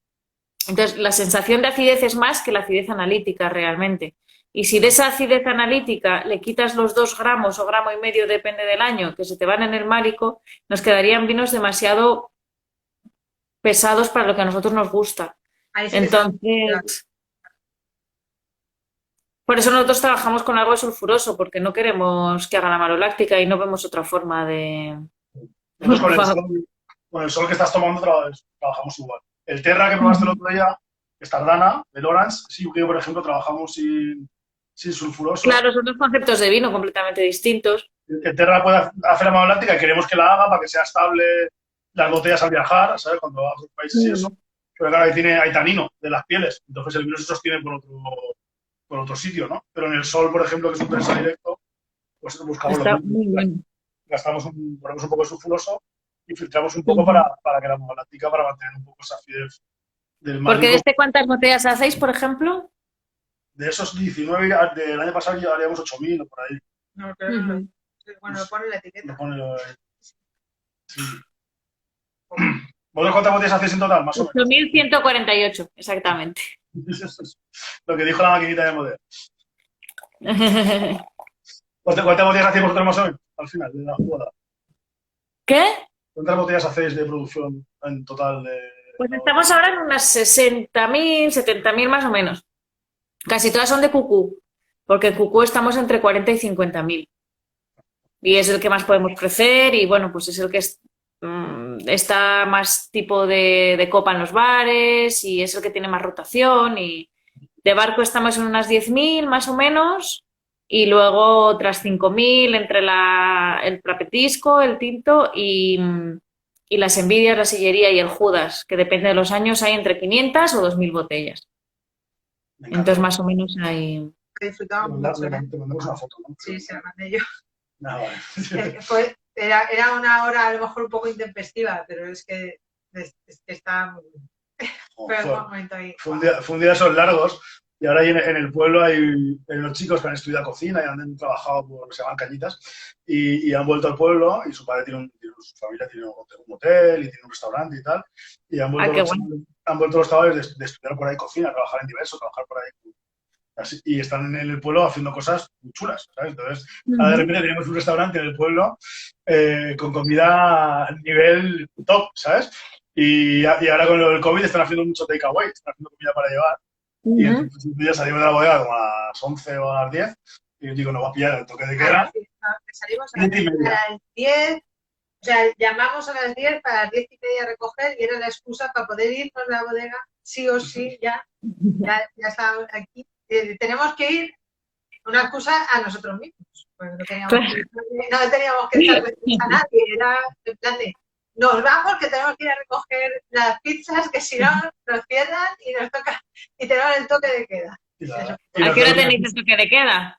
Entonces, la sensación de acidez es más que la acidez analítica realmente. Y si de esa acidez analítica le quitas los 2 gramos o 1,5 gramos, depende del año, que se te van en el málico, nos quedarían vinos demasiado pesados para lo que a nosotros nos gusta. Entonces, por eso nosotros trabajamos con algo de sulfuroso, porque no queremos que haga la maloláctica y no vemos otra forma de... Nosotros con el sol que estás tomando trabajamos igual. El Terra que probaste el otro día, es tardana, el Orange, sí que por ejemplo trabajamos sin sulfuroso. Claro, son 2 conceptos de vino completamente distintos. El Terra puede hacer la maloláctica y queremos que la haga para que sea estable las botellas al viajar, ¿sabes? Cuando vas a otros países y eso. Pero claro, hay tanino de las pieles, entonces el vino se sostiene por otro sitio, ¿no? Pero en el sol, por ejemplo, que es un prensa directo, pues buscamos Está lo muy bien. ponemos un poco de sulfuroso y filtramos un poco para que la maloláctica, para mantener un poco esa acidez del málico. Porque de ¿cuántas botellas hacéis, por ejemplo? De esos 19 del año pasado llevaríamos 8.000 o por ahí. No, pero bueno, lo pone en la etiqueta. Lo pone sí. ¿Vosotros cuántas botellas hacéis en total, más o menos? 8.148, exactamente. Lo que dijo la maquinita de modelo. ¿Cuántas botellas hacéis vosotros más o menos al final de la jugada? ¿Qué? ¿Cuántas botellas hacéis de producción en total? Pues estamos ahora en unas 60.000, 70.000 más o menos. Casi todas son de Cucú, porque en Cucú estamos entre 40 y 50.000. Y es el que más podemos crecer y bueno, pues es el que está más tipo de copa en los bares y es el que tiene más rotación y de barco estamos en unas 10.000 más o menos y luego otras 5.000 entre el prapetisco, el tinto y las envidias, la sillería y el Judas, que depende de los años, hay entre 500 o 2.000 botellas. Entonces más o menos hay... Disfrutamos mucho. Te mandamos una foto, ¿no? Sí, se la mandé yo. Ah, vale. Era una hora a lo mejor un poco intempestiva, pero es que está muy bien. Pero un momento ahí. Fue un día de esos largos y ahora en el pueblo hay unos chicos que han estudiado cocina y han trabajado se llaman Cañitas y han vuelto al pueblo y su padre su familia tiene un hotel y tiene un restaurante y tal y han vuelto los chavales de estudiar por ahí cocina, trabajar en diverso, trabajar por ahí así, y están en el pueblo haciendo cosas muy chulas, ¿sabes? Entonces, ahora de repente tenemos un restaurante en el pueblo con comida a nivel top, ¿sabes? Y ahora con el COVID están haciendo mucho takeaway, están haciendo comida para llevar. Y entonces ya salimos de la bodega como a las 11 o a las 10 y yo digo, no va a pillar el toque de queda. Salimos a las 10, o sea, llamamos a las 10 para las 10:30 a recoger y era la excusa para poder irnos a la bodega, sí o sí, ya está aquí. Tenemos que ir, una excusa a nosotros mismos, pues no teníamos que estar pendientes a nadie, era en plan de nos vamos que tenemos que ir a recoger las pizzas que si no nos cierran y nos toca y tenemos el toque de queda. ¿A qué hora tenéis el toque de queda?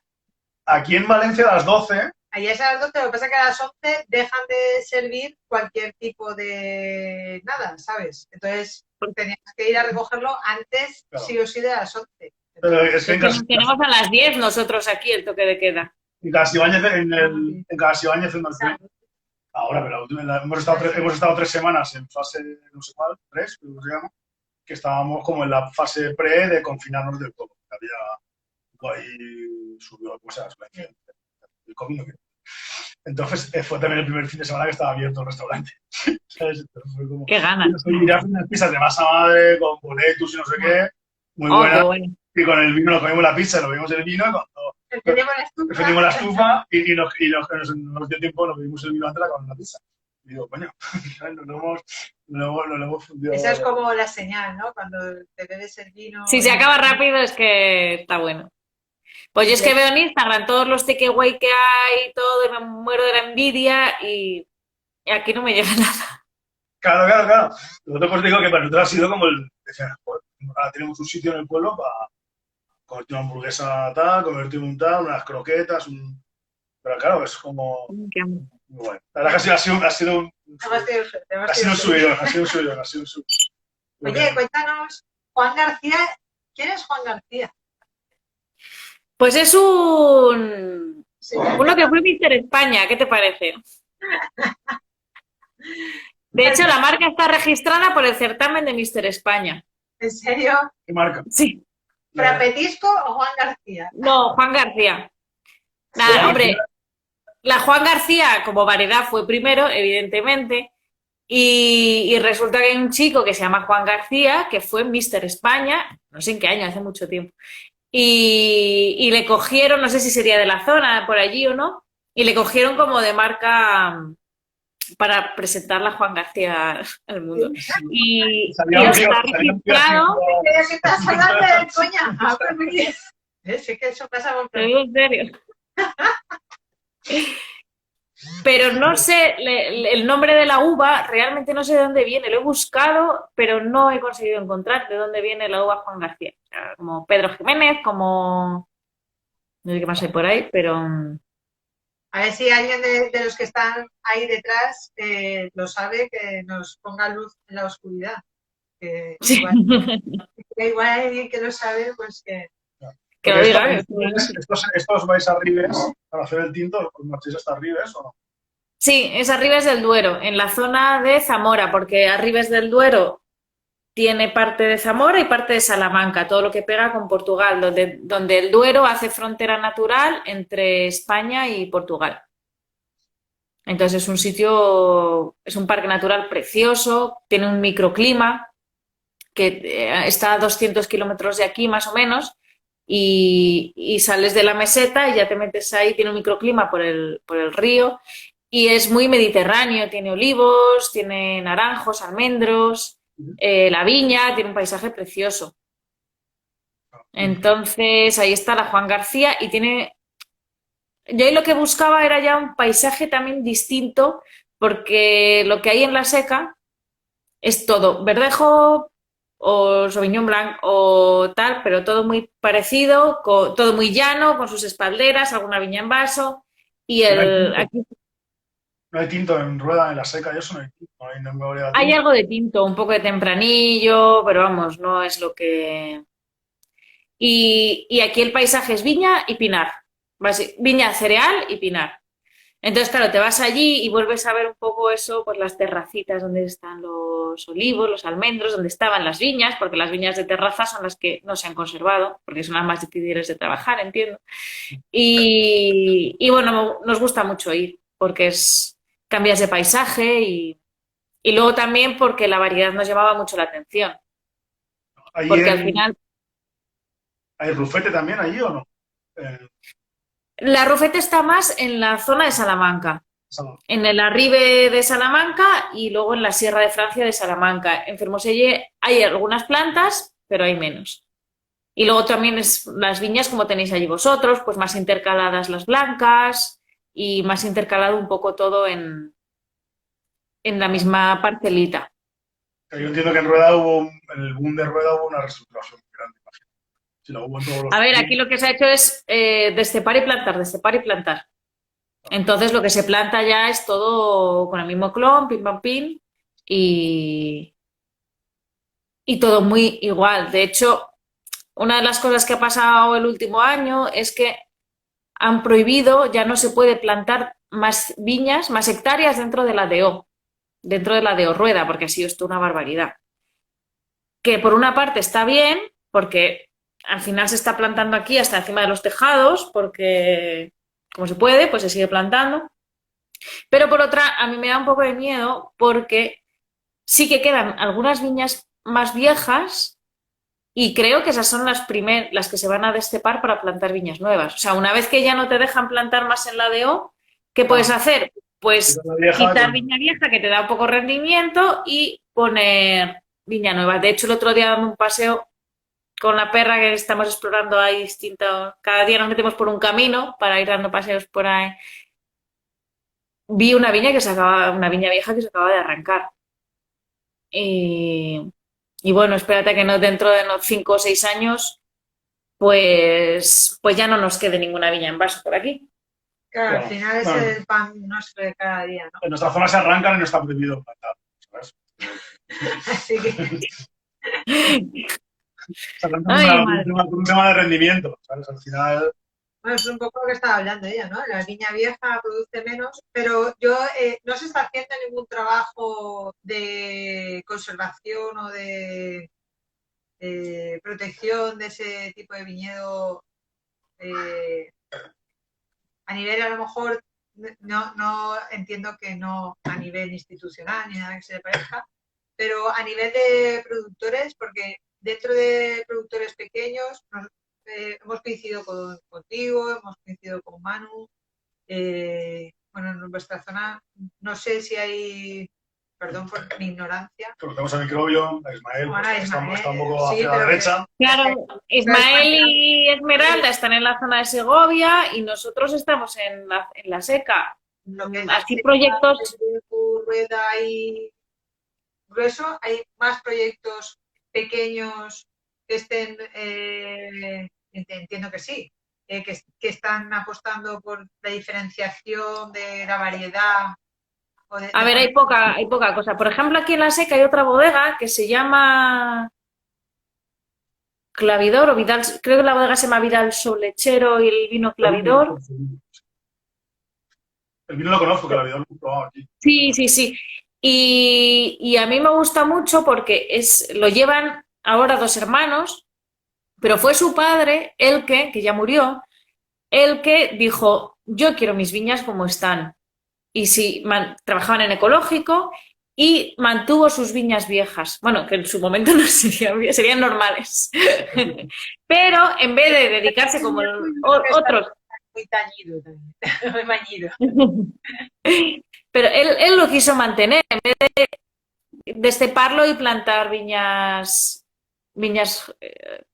aquí en Valencia a las 12. Allá es a las 12, lo que pasa es que a las 11 dejan de servir cualquier tipo de nada, ¿sabes? Entonces tenías que ir a recogerlo antes, Claro. sí o sí, de las 11. Pero es que Tenemos a las 10 nosotros aquí el toque de queda. en Casibáñez, en Casibáñez, en el ahora, pero hemos estado 3 semanas en fase, no sé cuál, 3, creo que se llama, que estábamos como en la fase pre de confinarnos del todo. Había ahí subió, o sea, el COVID no quiere. Entonces fue también el primer fin de semana que estaba abierto el restaurante. ¿Sabes? Entonces, fue como, Qué ganas. Mirás unas pizzas de masa madre, con boletus y no sé qué, muy Oh, buena. qué bueno. Y con el vino nos comimos la pizza, nos bebimos el vino y cuando defendimos la estufa y nos dio tiempo, nos bebimos el vino antes de acabar la pizza. Y digo, coño, no lo hemos fundido. Esa es como la señal, ¿no? Cuando te bebes el vino. Si se acaba rápido es que está bueno. Pues yo es que veo en Instagram todos los takeaway que hay, todo, y me muero de la envidia y aquí no me llega nada. Claro. Nosotros pues digo que para nosotros ha sido como el... Ahora tenemos un sitio en el pueblo para comerte una hamburguesa tal, comerte un tal, unas croquetas, Pero claro, es como... Muy bueno. La verdad que ha sido un subidón. Oye, cuéntanos, Juan García, ¿quién es Juan García? Pues es uno que fue Mister España, ¿qué te parece? De hecho, la marca está registrada por el certamen de Mister España. ¿En serio? ¿Qué marca? Sí. ¿Frapetisco o Juan García? No, Juan García. Nada, hombre, la Juan García como variedad fue primero, evidentemente, y resulta que hay un chico que se llama Juan García, que fue Mister España, no sé en qué año, hace mucho tiempo, y le cogieron, no sé si sería de la zona, por allí o no, y le cogieron como de marca para presentar la Juan García al mundo. Y está registrado... ¿Qué estás hablando de coña? Es que eso pasa con... Te digo en serio. Pero no sé, el nombre de la uva realmente no sé de dónde viene. Lo he buscado, pero no he conseguido encontrar de dónde viene la uva Juan García. O sea, como Pedro Jiménez, como... No sé qué más hay por ahí, pero... A ver si alguien de los que están ahí detrás lo sabe, que nos ponga luz en la oscuridad. Que igual hay alguien que lo sabe, pues que... Que lo diga. ¿Estos vais a Ribes para hacer el tinto? ¿Os marcháis hasta Ribes o no? Sí, es a Ribes del Duero, en la zona de Zamora, porque a Ribes del Duero tiene parte de Zamora y parte de Salamanca, todo lo que pega con Portugal, donde el Duero hace frontera natural entre España y Portugal. Entonces es un sitio, es un parque natural precioso, tiene un microclima que está a 200 kilómetros de aquí más o menos y sales de la meseta y ya te metes ahí, tiene un microclima por el río y es muy mediterráneo, tiene olivos, tiene naranjos, almendros, la viña, tiene un paisaje precioso. Entonces ahí está la Juan García y tiene... Yo ahí lo que buscaba era ya un paisaje también distinto porque lo que hay en la seca es todo verdejo o Sauvignon Blanc o tal, pero todo muy parecido, todo muy llano, con sus espalderas, alguna viña en vaso y aquí no hay tinto en rueda en la seca y eso no hay tinto. Hay algo de tinto, un poco de tempranillo, pero vamos, no es lo que... Y aquí el paisaje es viña y pinar, viña, cereal y pinar. Entonces, claro, te vas allí y vuelves a ver un poco eso, pues las terracitas donde están los olivos, los almendros, donde estaban las viñas, porque las viñas de terraza son las que no se han conservado, porque son las más difíciles de trabajar, entiendo. Y bueno, nos gusta mucho ir, porque cambias de paisaje y luego también porque la variedad nos llamaba mucho la atención. Porque al final... ¿Hay rufete también allí o no? La rufete está más en la zona de Salamanca, en el Arribe de Salamanca y luego en la Sierra de Francia de Salamanca. En Fermoselle hay algunas plantas, pero hay menos. Y luego también las viñas, como tenéis allí vosotros, pues más intercaladas las blancas y más intercalado un poco todo en la misma parcelita. Yo entiendo que en el boom de Rueda hubo una reestructuración muy grande. Si la uva en todos los... A ver, aquí lo que se ha hecho es descepar y plantar, descepar y plantar. Entonces lo que se planta ya es todo con el mismo clon, pim pam pim, y, y todo muy igual. De hecho, una de las cosas que ha pasado el último año es que han prohibido, ya no se puede plantar más viñas, más hectáreas dentro de la DO Rueda, porque ha sido esto una barbaridad. Que por una parte está bien, porque al final se está plantando aquí hasta encima de los tejados, porque como se puede, pues se sigue plantando. Pero por otra, a mí me da un poco de miedo porque sí que quedan algunas viñas más viejas y creo que esas son las que se van a descepar para plantar viñas nuevas. O sea, una vez que ya no te dejan plantar más en la DO, ¿qué puedes hacer? Pues quitar viña vieja que te da un poco rendimiento y poner viña nueva. De hecho, el otro día dando un paseo con la perra que estamos explorando ahí distintos, cada día nos metemos por un camino para ir dando paseos por ahí. Vi una una viña vieja que se acaba de arrancar. Y bueno, espérate que no dentro de unos 5 o 6 años, pues ya no nos quede ninguna viña en vaso por aquí. Claro, al final es el pan nuestro de cada día, ¿no? En nuestra zona se arrancan y no está prohibido plantar, ¿sabes? Así que... Un tema de rendimiento, ¿sabes? Al final... Bueno, es un poco lo que estaba hablando ella, ¿no? La viña vieja produce menos, pero yo no se está haciendo ningún trabajo de conservación o de protección de ese tipo de viñedo a nivel, a lo mejor, no entiendo que no a nivel institucional ni nada que se le parezca, pero a nivel de productores, porque dentro de productores pequeños hemos coincidido contigo, hemos coincidido con Manu. Bueno, en nuestra zona no sé si hay, perdón por mi ignorancia. Conocemos a Microbio, a Ismael, Bueno, Ismael está un poco sí, hacia la derecha. Claro, Ismael y Esmeralda están en la zona de Segovia y nosotros estamos en la Seca. Lo que es Así Seca, proyectos... Rueda y Grueso, hay más proyectos pequeños que estén, entiendo que sí, que están apostando por la diferenciación de la variedad. A ver, hay poca cosa. Por ejemplo, aquí en la Seca hay otra bodega que se llama Clavidor o Vidal, creo que la bodega se llama Vidal Solechero y el vino Clavidor. El vino lo conozco, Clavidor lo he probado aquí. Sí, sí, sí. Y a mí me gusta mucho porque lo llevan ahora 2 hermanos, pero fue su padre que ya murió, el que dijo, yo quiero mis viñas como están. Y sí, trabajaban en ecológico y mantuvo sus viñas viejas. Bueno, que en su momento no serían normales. Pero en vez de dedicarse como otros... Muy tañido también, muy mañido. Pero él lo quiso mantener, en vez de desteparlo y plantar viñas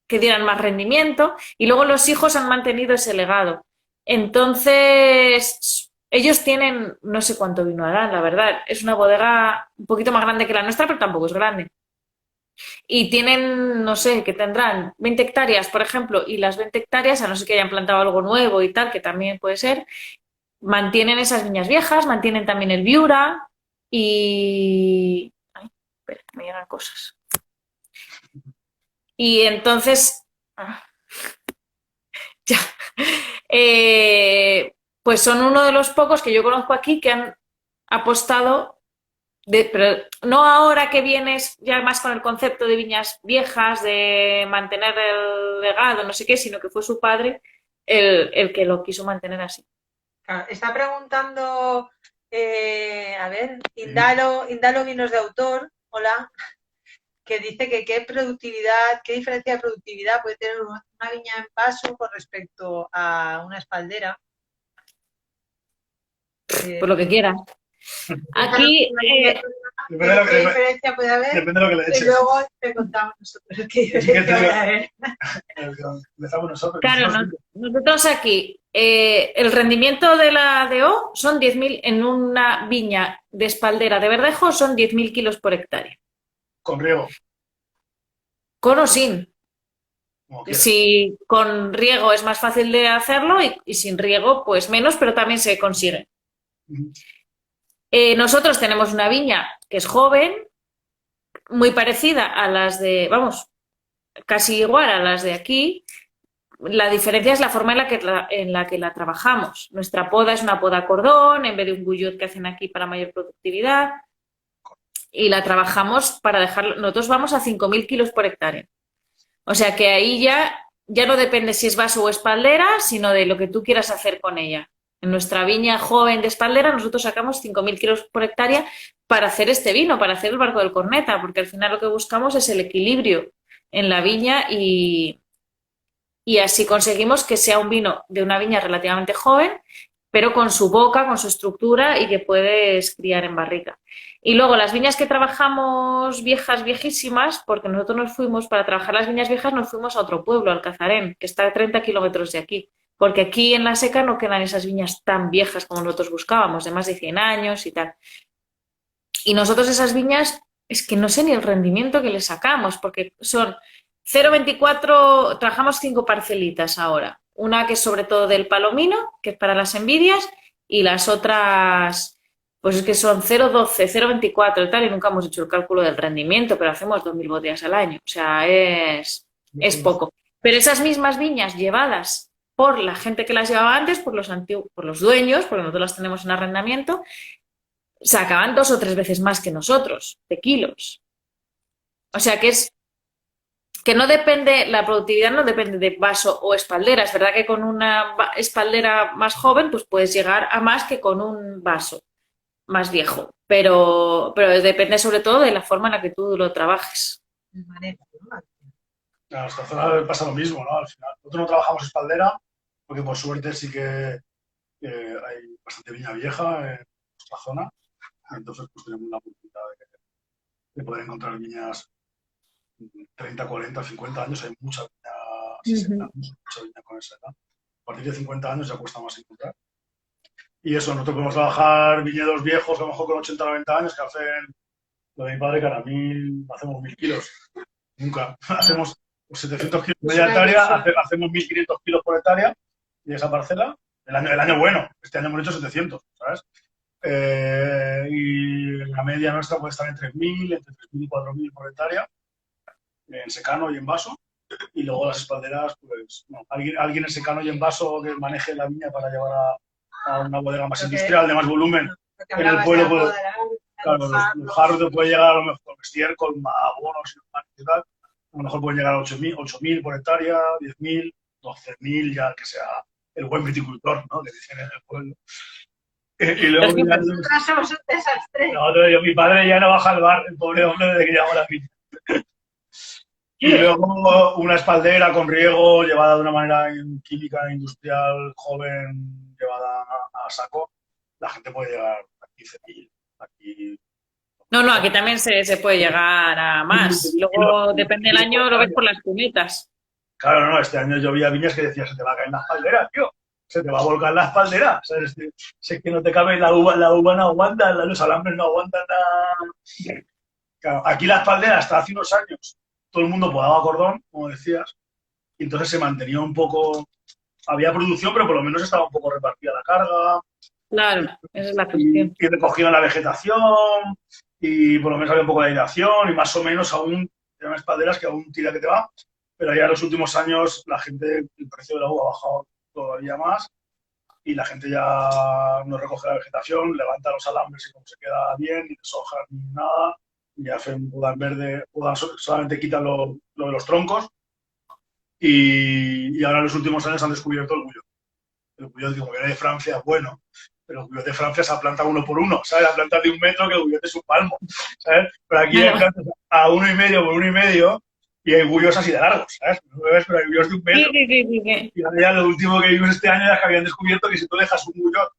que dieran más rendimiento, y luego los hijos han mantenido ese legado. Entonces, ellos tienen, no sé cuánto vino harán, la verdad, es una bodega un poquito más grande que la nuestra, pero tampoco es grande. Y tienen, no sé, que tendrán 20 hectáreas, por ejemplo, y las 20 hectáreas, a no ser que hayan plantado algo nuevo y tal, que también puede ser, mantienen esas viñas viejas, mantienen también el Viura y... Ay, espera, me llegan cosas. Y entonces... ya. Pues son uno de los pocos que yo conozco aquí que han apostado, pero no ahora que vienes ya más con el concepto de viñas viejas, de mantener el legado, no sé qué, sino que fue su padre el que lo quiso mantener así. Claro, está preguntando, a ver, Indalo Vinos de Autor, hola, que dice que qué diferencia de productividad puede tener una viña en vaso con respecto a una espaldera. Por lo que quieras. Aquí... ¿Qué diferencia puede haber? Depende de lo que le eches. Y luego te contamos nosotros qué diferencia puede haber. Empezamos nosotros. Claro, nosotros aquí, el rendimiento de la DO son 10.000 en una viña de espaldera de verdejo, son 10.000 kilos por hectárea. Con riego. Con o sin. como quieras. Si con riego es más fácil de hacerlo y sin riego, pues menos, pero también se consigue. Nosotros tenemos una viña que es joven, muy parecida a las de, vamos, casi igual a las de aquí. La diferencia es la forma en la que la trabajamos. Nuestra poda es una poda cordón en vez de un guyot que hacen aquí para mayor productividad. Y la trabajamos para dejarlo. Nosotros vamos a 5.000 kilos por hectárea. O sea que ahí ya no depende si es vaso o espaldera, sino de lo que tú quieras hacer con ella. En nuestra viña joven de espaldera nosotros sacamos 5.000 kilos por hectárea para hacer este vino, para hacer el barco del Corneta, porque al final lo que buscamos es el equilibrio en la viña y así conseguimos que sea un vino de una viña relativamente joven, pero con su boca, con su estructura y que puedes criar en barrica. Y luego las viñas que trabajamos viejas, viejísimas, porque nosotros nos fuimos, para trabajar las viñas viejas, nos fuimos a otro pueblo, Alcazarén, que está a 30 kilómetros de aquí. Porque aquí en la seca no quedan esas viñas tan viejas como nosotros buscábamos, de más de 100 años y tal. Y nosotros esas viñas, es que no sé ni el rendimiento que les sacamos, porque son 0,24, trabajamos 5 parcelitas ahora. Una que es sobre todo del palomino, que es para las envidias, y las otras, pues es que son 0,12, 0,24 y tal, y nunca hemos hecho el cálculo del rendimiento, pero hacemos 2.000 botellas al año. O sea, es poco. Pero esas mismas viñas llevadas por la gente que las llevaba antes, por los dueños, porque nosotros las tenemos en arrendamiento, sacaban 2 o 3 veces más que nosotros, de kilos. O sea que no depende, la productividad no depende de vaso o espaldera. Es verdad que con una espaldera más joven, pues puedes llegar a más que con un vaso más viejo. Pero depende sobre todo de la forma en la que tú lo trabajes. En nuestra zona pasa lo mismo, ¿no? Al final, nosotros no trabajamos espaldera, porque por suerte sí que hay bastante viña vieja en nuestra zona. Entonces, pues tenemos la oportunidad de poder encontrar viñas 30, 40, 50 años. Hay mucha viña, 60 años, mucha viña con esa edad. A partir de 50 años ya cuesta más encontrar. Y eso, nosotros podemos trabajar viñedos viejos, a lo mejor con 80, 90 años, que hacen lo de mi padre, que ahora hacemos 1.000 kilos. Nunca. Hacemos 700 kilos de hectárea, hacemos 1.500 kilos por hectárea de esa parcela. El año bueno, este año hemos hecho 700, ¿sabes? Y la media nuestra puede estar entre 3.000 y 4.000 por hectárea, en secano y en vaso. Y luego las espalderas, pues, bueno, alguien en secano y en vaso que maneje la viña para llevar a una bodega más industrial, de más volumen. En el pueblo, pues, claro, los jarros te pueden llegar a lo mejor con estiércol, abonos y tal. A lo mejor pueden llegar a 8.000 por hectárea, 10.000, 12.000, ya que sea el buen viticultor, ¿no? Que dicen en el pueblo. Y luego ya, somos un desastre. No, mi padre ya no baja al bar, el pobre hombre, desde que llegó la viña. Y luego una espaldera con riego, llevada de una manera química, industrial, joven, llevada a saco, la gente puede llegar a 15.000. Aquí... No, aquí también se puede llegar a más. Luego, depende del año, lo ves por las cunetas. Claro, no, este año yo vi a viñas que decía, se te va a caer la espaldera, tío. Se te va a volcar la espaldera. ¿Sabes? Si es que no te cabe la uva no aguanta, los alambres no aguantan nada. Claro, aquí la espaldera hasta hace unos años todo el mundo podaba cordón, como decías, y entonces se mantenía un poco, había producción, pero por lo menos estaba un poco repartida la carga. Claro, esa es la cuestión. Y recogían la vegetación, y por lo menos había un poco de aireación, y más o menos aún, eran espalderas que aún tira que te va, pero ya en los últimos años la gente, el precio de la uva ha bajado todavía más, y la gente ya no recoge la vegetación, levanta los alambres y como se queda bien, ni deshoja ni nada, y hacen poda en verde, solamente quitan lo de los troncos, y ahora en los últimos años han descubierto el guyot. El guyot, como viene de Francia, bueno, pero el guyot de Francia se planta 1 por 1, ¿sabes? La planta de 1 metro, que el guyot es un palmo, ¿sabes? Pero aquí hay plantas a 1,5 por 1,5, y hay guyos así de largos, ¿sabes? No ves, pero hay guyos de 1 metro. Sí. Y ahora ya lo último que vimos este año es que habían descubierto que si tú dejas un guyot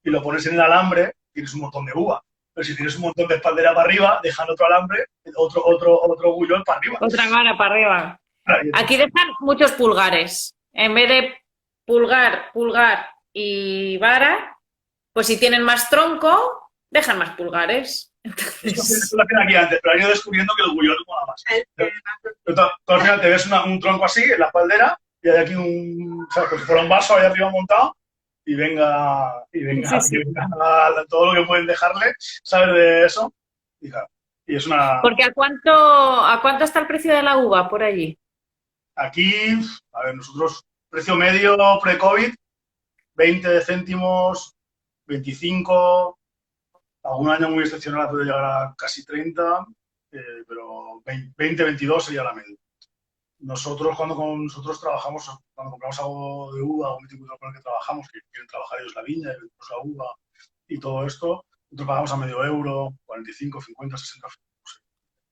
y lo pones en el alambre, tienes un montón de uva. Pero si tienes un montón de espaldera para arriba, dejan otro alambre, otro guyot para arriba. Otra vara para arriba. Aquí dejan muchos pulgares. En vez de pulgar y vara, pues si tienen más tronco, dejan más pulgares. Entonces, Esto lo hacían aquí antes, pero han ido descubriendo que el bullón mola más. Tú al final te ves un tronco así en la espaldera y hay aquí ¿sabes? Como si fuera un vaso ahí arriba montado sí, sí. y venga todo lo que pueden dejarle, ¿sabes? De eso. Y, claro, y es una... Porque ¿a cuánto está el precio de la uva por allí? Aquí, a ver, nosotros, precio medio pre-COVID, 20 céntimos, 25, algún año muy excepcional puede llegar a casi 30, pero 20, 22 sería la media. Nosotros nosotros trabajamos, cuando compramos algo de uva o viticultor con el que trabajamos, que quieren trabajar ellos la viña y vendemos la uva y todo esto, nosotros pagamos a medio euro, 45, 50, 60.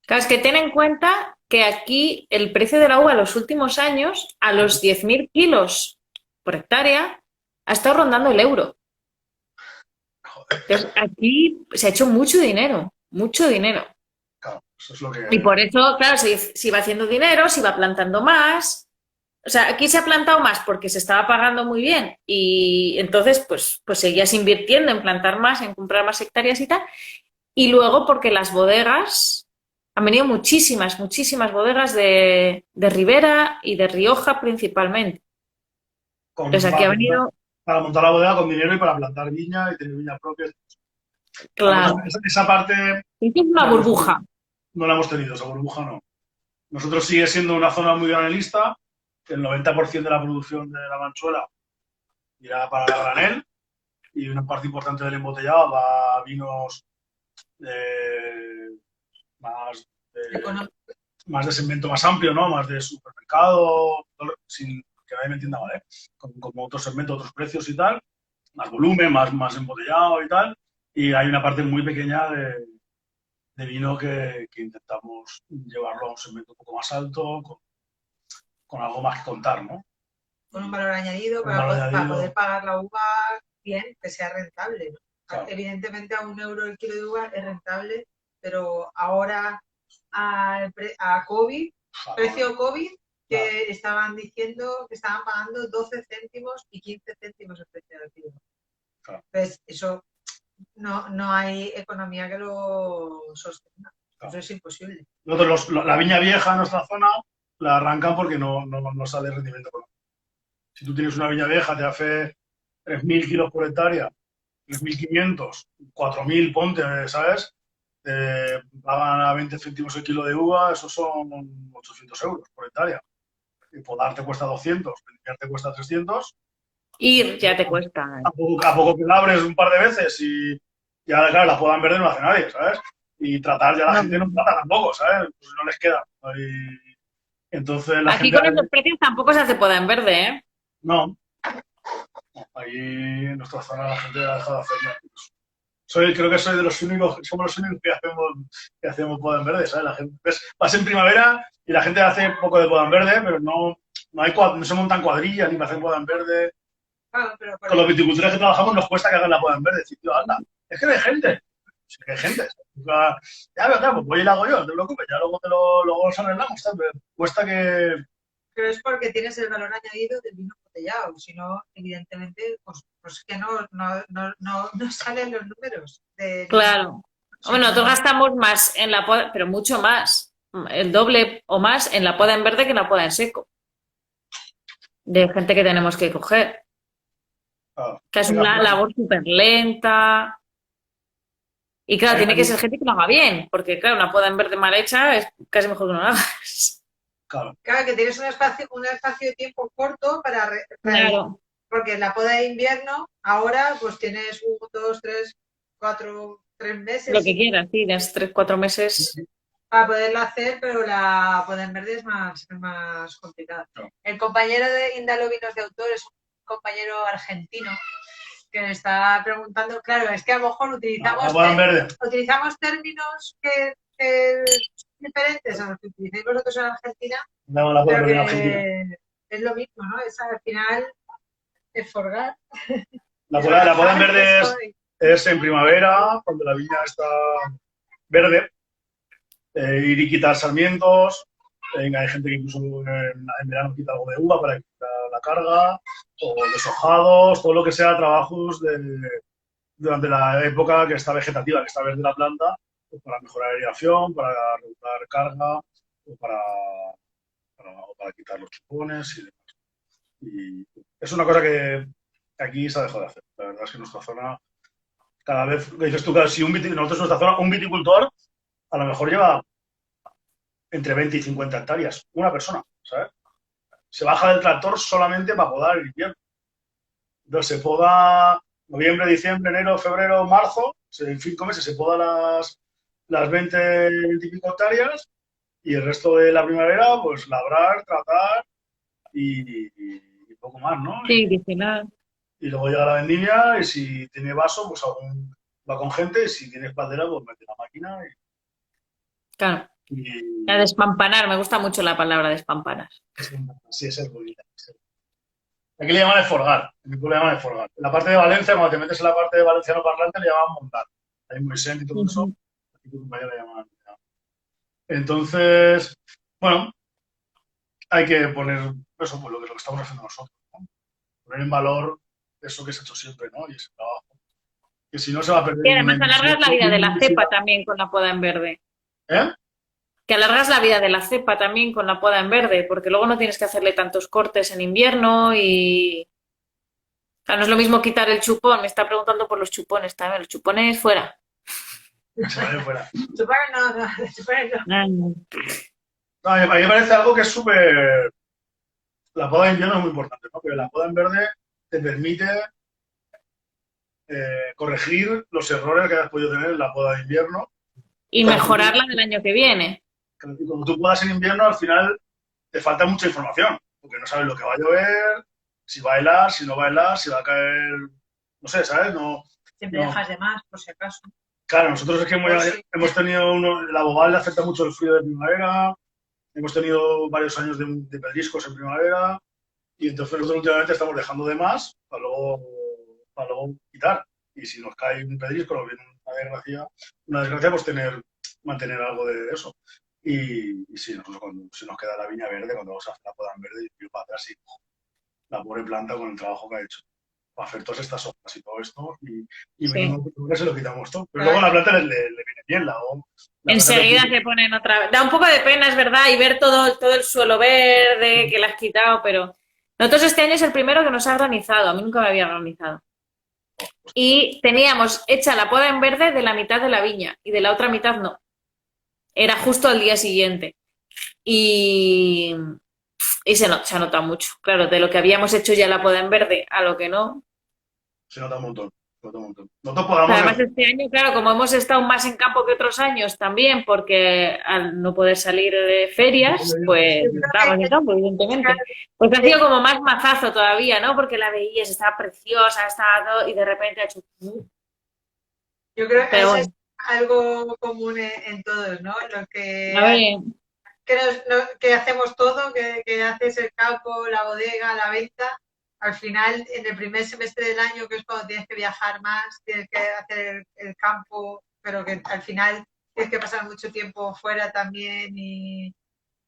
Claro, es que ten en cuenta que aquí el precio de la uva en los últimos años, a los 10.000 kilos por hectárea, ha estado rondando el euro. Joder, Entonces, aquí se ha hecho mucho dinero, mucho dinero. claro, eso es lo que... Y por eso, claro, se iba haciendo dinero, se iba plantando más. O sea, aquí se ha plantado más porque se estaba pagando muy bien y entonces pues seguías invirtiendo en plantar más, en comprar más hectáreas y tal. Y luego porque las bodegas, han venido muchísimas, muchísimas bodegas de Ribera y de Rioja principalmente. con- Entonces aquí ha venido, para montar la bodega con dinero y para plantar viña y tener viña propia. claro, Esa parte es una no la hemos tenido, burbuja. no la hemos tenido, esa burbuja no. Nosotros sigue siendo una zona muy granelista, el 90% de la producción de la Manchuela irá para la granel y una parte importante del embotellado va a vinos más, Económico. más de segmento más amplio, ¿no? Más de supermercado, sin que nadie me entienda mal, ¿eh? Como otros segmentos, otros precios y tal, más volumen, más embotellado y tal. Y hay una parte muy pequeña de vino que intentamos llevarlo a un segmento un poco más alto, con algo más que contar, ¿no? Con un valor añadido Un valor para añadido, poder pagar la uva bien, que sea rentable, ¿no? claro. Evidentemente a 1 euro el kilo de uva es rentable, pero ahora a COVID, precio COVID, que Claro. estaban diciendo que estaban pagando 12 céntimos y 15 céntimos el precio del kilo. Claro. Pues eso no hay economía que lo sostenga. Claro. Eso es imposible. Nosotros la viña vieja en nuestra zona la arrancan porque no sale rendimiento económico. Si tú tienes una viña vieja, te hace 3.000 kilos por hectárea, 3.500, 4.000, ponte, ¿sabes? Pagan a 20 céntimos el kilo de uva, esos son 800 euros por hectárea. Y podar te cuesta 200, vender te cuesta 300. Ir ya te cuesta. A poco que la abres un par de veces y ahora, claro, la puedan perder no la hace nadie, ¿sabes? Y tratar ya la No. gente no trata tampoco, ¿sabes? Pues no les queda. Entonces la Aquí gente... con esos precios tampoco se hace poda en verde, ¿eh? No. Ahí en nuestra zona la gente ha dejado de hacerlo. Creo que soy de los únicos, somos los únicos que hacemos poda en verde, ¿sabes? La gente, vas en primavera y la gente hace poco de poda en verde, pero no se montan cuadrillas ni hacen poda en verde. Claro, pero Con los viticultores que trabajamos nos cuesta que hagan la poda en verde. Decir, tío, anda, es que no hay gente. Sí que hay gente. Ya, pero claro, pues voy y la hago yo, no te preocupes, ya luego luego los arreglamos, ¿sabes? Pero cuesta que... pero es porque tienes el valor añadido del vino botellado, si no, evidentemente, pues que no salen los números. Claro. Bueno, nosotros gastamos más en la poda, pero mucho más, el doble o más en la poda en verde que en la poda en seco. De gente que tenemos que coger. Claro. Que es una labor súper lenta. Y claro, tiene que ser gente que lo haga bien, porque claro, una poda en verde mal hecha es casi mejor que no la hagas. Claro. Claro, que tienes un espacio de tiempo corto para Claro. porque en la poda de invierno, ahora pues tienes 1, 2, 3, 4, 3 meses. Lo que quieras, sí, tienes 3-4 meses. Para poderla hacer, pero la poda en verde es más complicada. Claro. El compañero de Indalo Vinos de Autor es un compañero argentino que me está preguntando, claro, es que a lo mejor utilizamos términos que diferentes a los que utilizáis vosotros en Argentina, No, la poda en pero verde en Argentina. que es lo mismo, ¿no? Es al final es forgar. La poda en verde es en primavera, cuando la viña está verde, ir y quitar sarmientos. Hay gente que incluso en verano quita algo de uva para quitar la carga, o deshojados, todo lo que sea trabajos durante la época que está vegetativa, que está verde la planta, pues para mejorar la aireación, para regular carga o para quitar los chupones y demás. Y es una cosa que aquí se ha dejado de hacer. La verdad es que en nuestra zona, cada vez, dices tú, si nosotros en nuestra zona, un viticultor a lo mejor lleva entre 20 y 50 hectáreas, una persona, ¿sabes? Se baja del tractor solamente para podar el invierno. Entonces se poda noviembre, diciembre, enero, febrero, marzo, en 5 meses se poda las 20 y pico hectáreas y el resto de la primavera, pues labrar, tratar y poco más, ¿no? Sí, vigilar. Y luego llega la vendimia y si tiene vaso, pues va con gente y si tiene espaldera, pues mete la máquina Claro. y A despampanar, me gusta mucho la palabra despampanar. así es bonita. Aquí le llaman esforgar, en mi pueblo le llaman esforgar. En la parte de Valencia, cuando te metes en la parte de valenciano parlante, le llaman montar. Hay Moisés y todo eso, aquí tu compañero le llaman. Entonces, bueno, hay que poner eso, pues lo que estamos haciendo nosotros, ¿no? Poner en valor eso que se ha hecho siempre, ¿no? Y ese trabajo. Que si no se va a perder Y en una además alargas la vida de la intensidad. cepa también con la poda en verde. ¿Eh? Que alargas la vida de la cepa también con la poda en verde, porque luego no tienes que hacerle tantos cortes en invierno y... O sea, no es lo mismo quitar el chupón, me está preguntando por los chupones también, los chupones fuera. Se vaya fuera. Chupar no, chupar no. No, a mí me parece algo que es súper... La poda de invierno es muy importante, ¿no? Pero la poda en verde te permite corregir los errores que hayas podido tener en la poda de invierno. Y mejorarla del año que viene. Y cuando tú podas en invierno, al final te falta mucha información, porque no sabes lo que va a llover, si va a helar, si no va a helar, si va a caer... No sé, ¿sabes? No, Siempre no. dejas de más, por si acaso. Claro, nosotros es que Sí. hemos tenido la bogal le afecta mucho el frío de primavera, hemos tenido varios años de pedriscos en primavera y entonces nosotros últimamente estamos dejando de más para luego quitar. Y si nos cae un pedrisco, nos viene una desgracia, pues mantener algo de eso. Y sí, nosotros cuando se nos queda la viña verde, cuando vamos a hacer la poda en verde, y para atrás y la pobre planta con el trabajo que ha hecho. Para hacer todas estas hojas y todo esto, y Sí. menudo se lo quitamos todo. Pero luego a la planta le viene bien la Enseguida se ponen otra vez. Da un poco de pena, es verdad, y ver todo el suelo verde que le has quitado, pero nosotros este año es el primero que nos ha granizado. A mí nunca me había granizado. Y teníamos hecha la poda en verde de la mitad de la viña y de la otra mitad no. Era justo al día siguiente. Y se ha notado mucho. Claro, de lo que habíamos hecho ya la poda en verde a lo que no. Se nota un montón. Nosotros podamos... Además, este año, claro, como hemos estado más en campo que otros años también, porque al no poder salir de ferias, pues estábamos en campo, evidentemente. Pues ha sido como más mazazo todavía, ¿no? Porque la veías, estaba preciosa, estaba todo, y de repente ha hecho... Yo creo que Pero eso bueno. es algo común en todos, ¿no? Lo que, A ver, que hacemos todo, que haces el campo, la bodega, la venta. Al final, en el primer semestre del año, que es cuando tienes que viajar más, tienes que hacer el campo, pero que al final tienes que pasar mucho tiempo fuera también y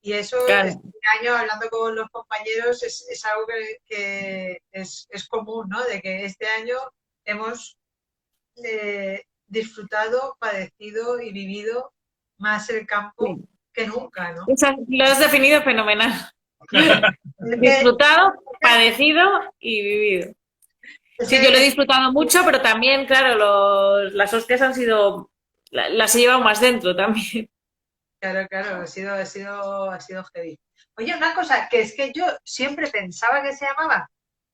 eso, claro. este año, hablando con los compañeros, es algo que es común, ¿no? De que este año hemos disfrutado, padecido y vivido más el campo que nunca, ¿no? Lo has definido fenomenal. Disfrutado, padecido y vivido. Sí, yo lo he disfrutado mucho, pero también, claro, las hostias han sido... Las he llevado más dentro también. Claro, ha sido heavy. Oye, una cosa, que es que yo siempre pensaba que se llamaba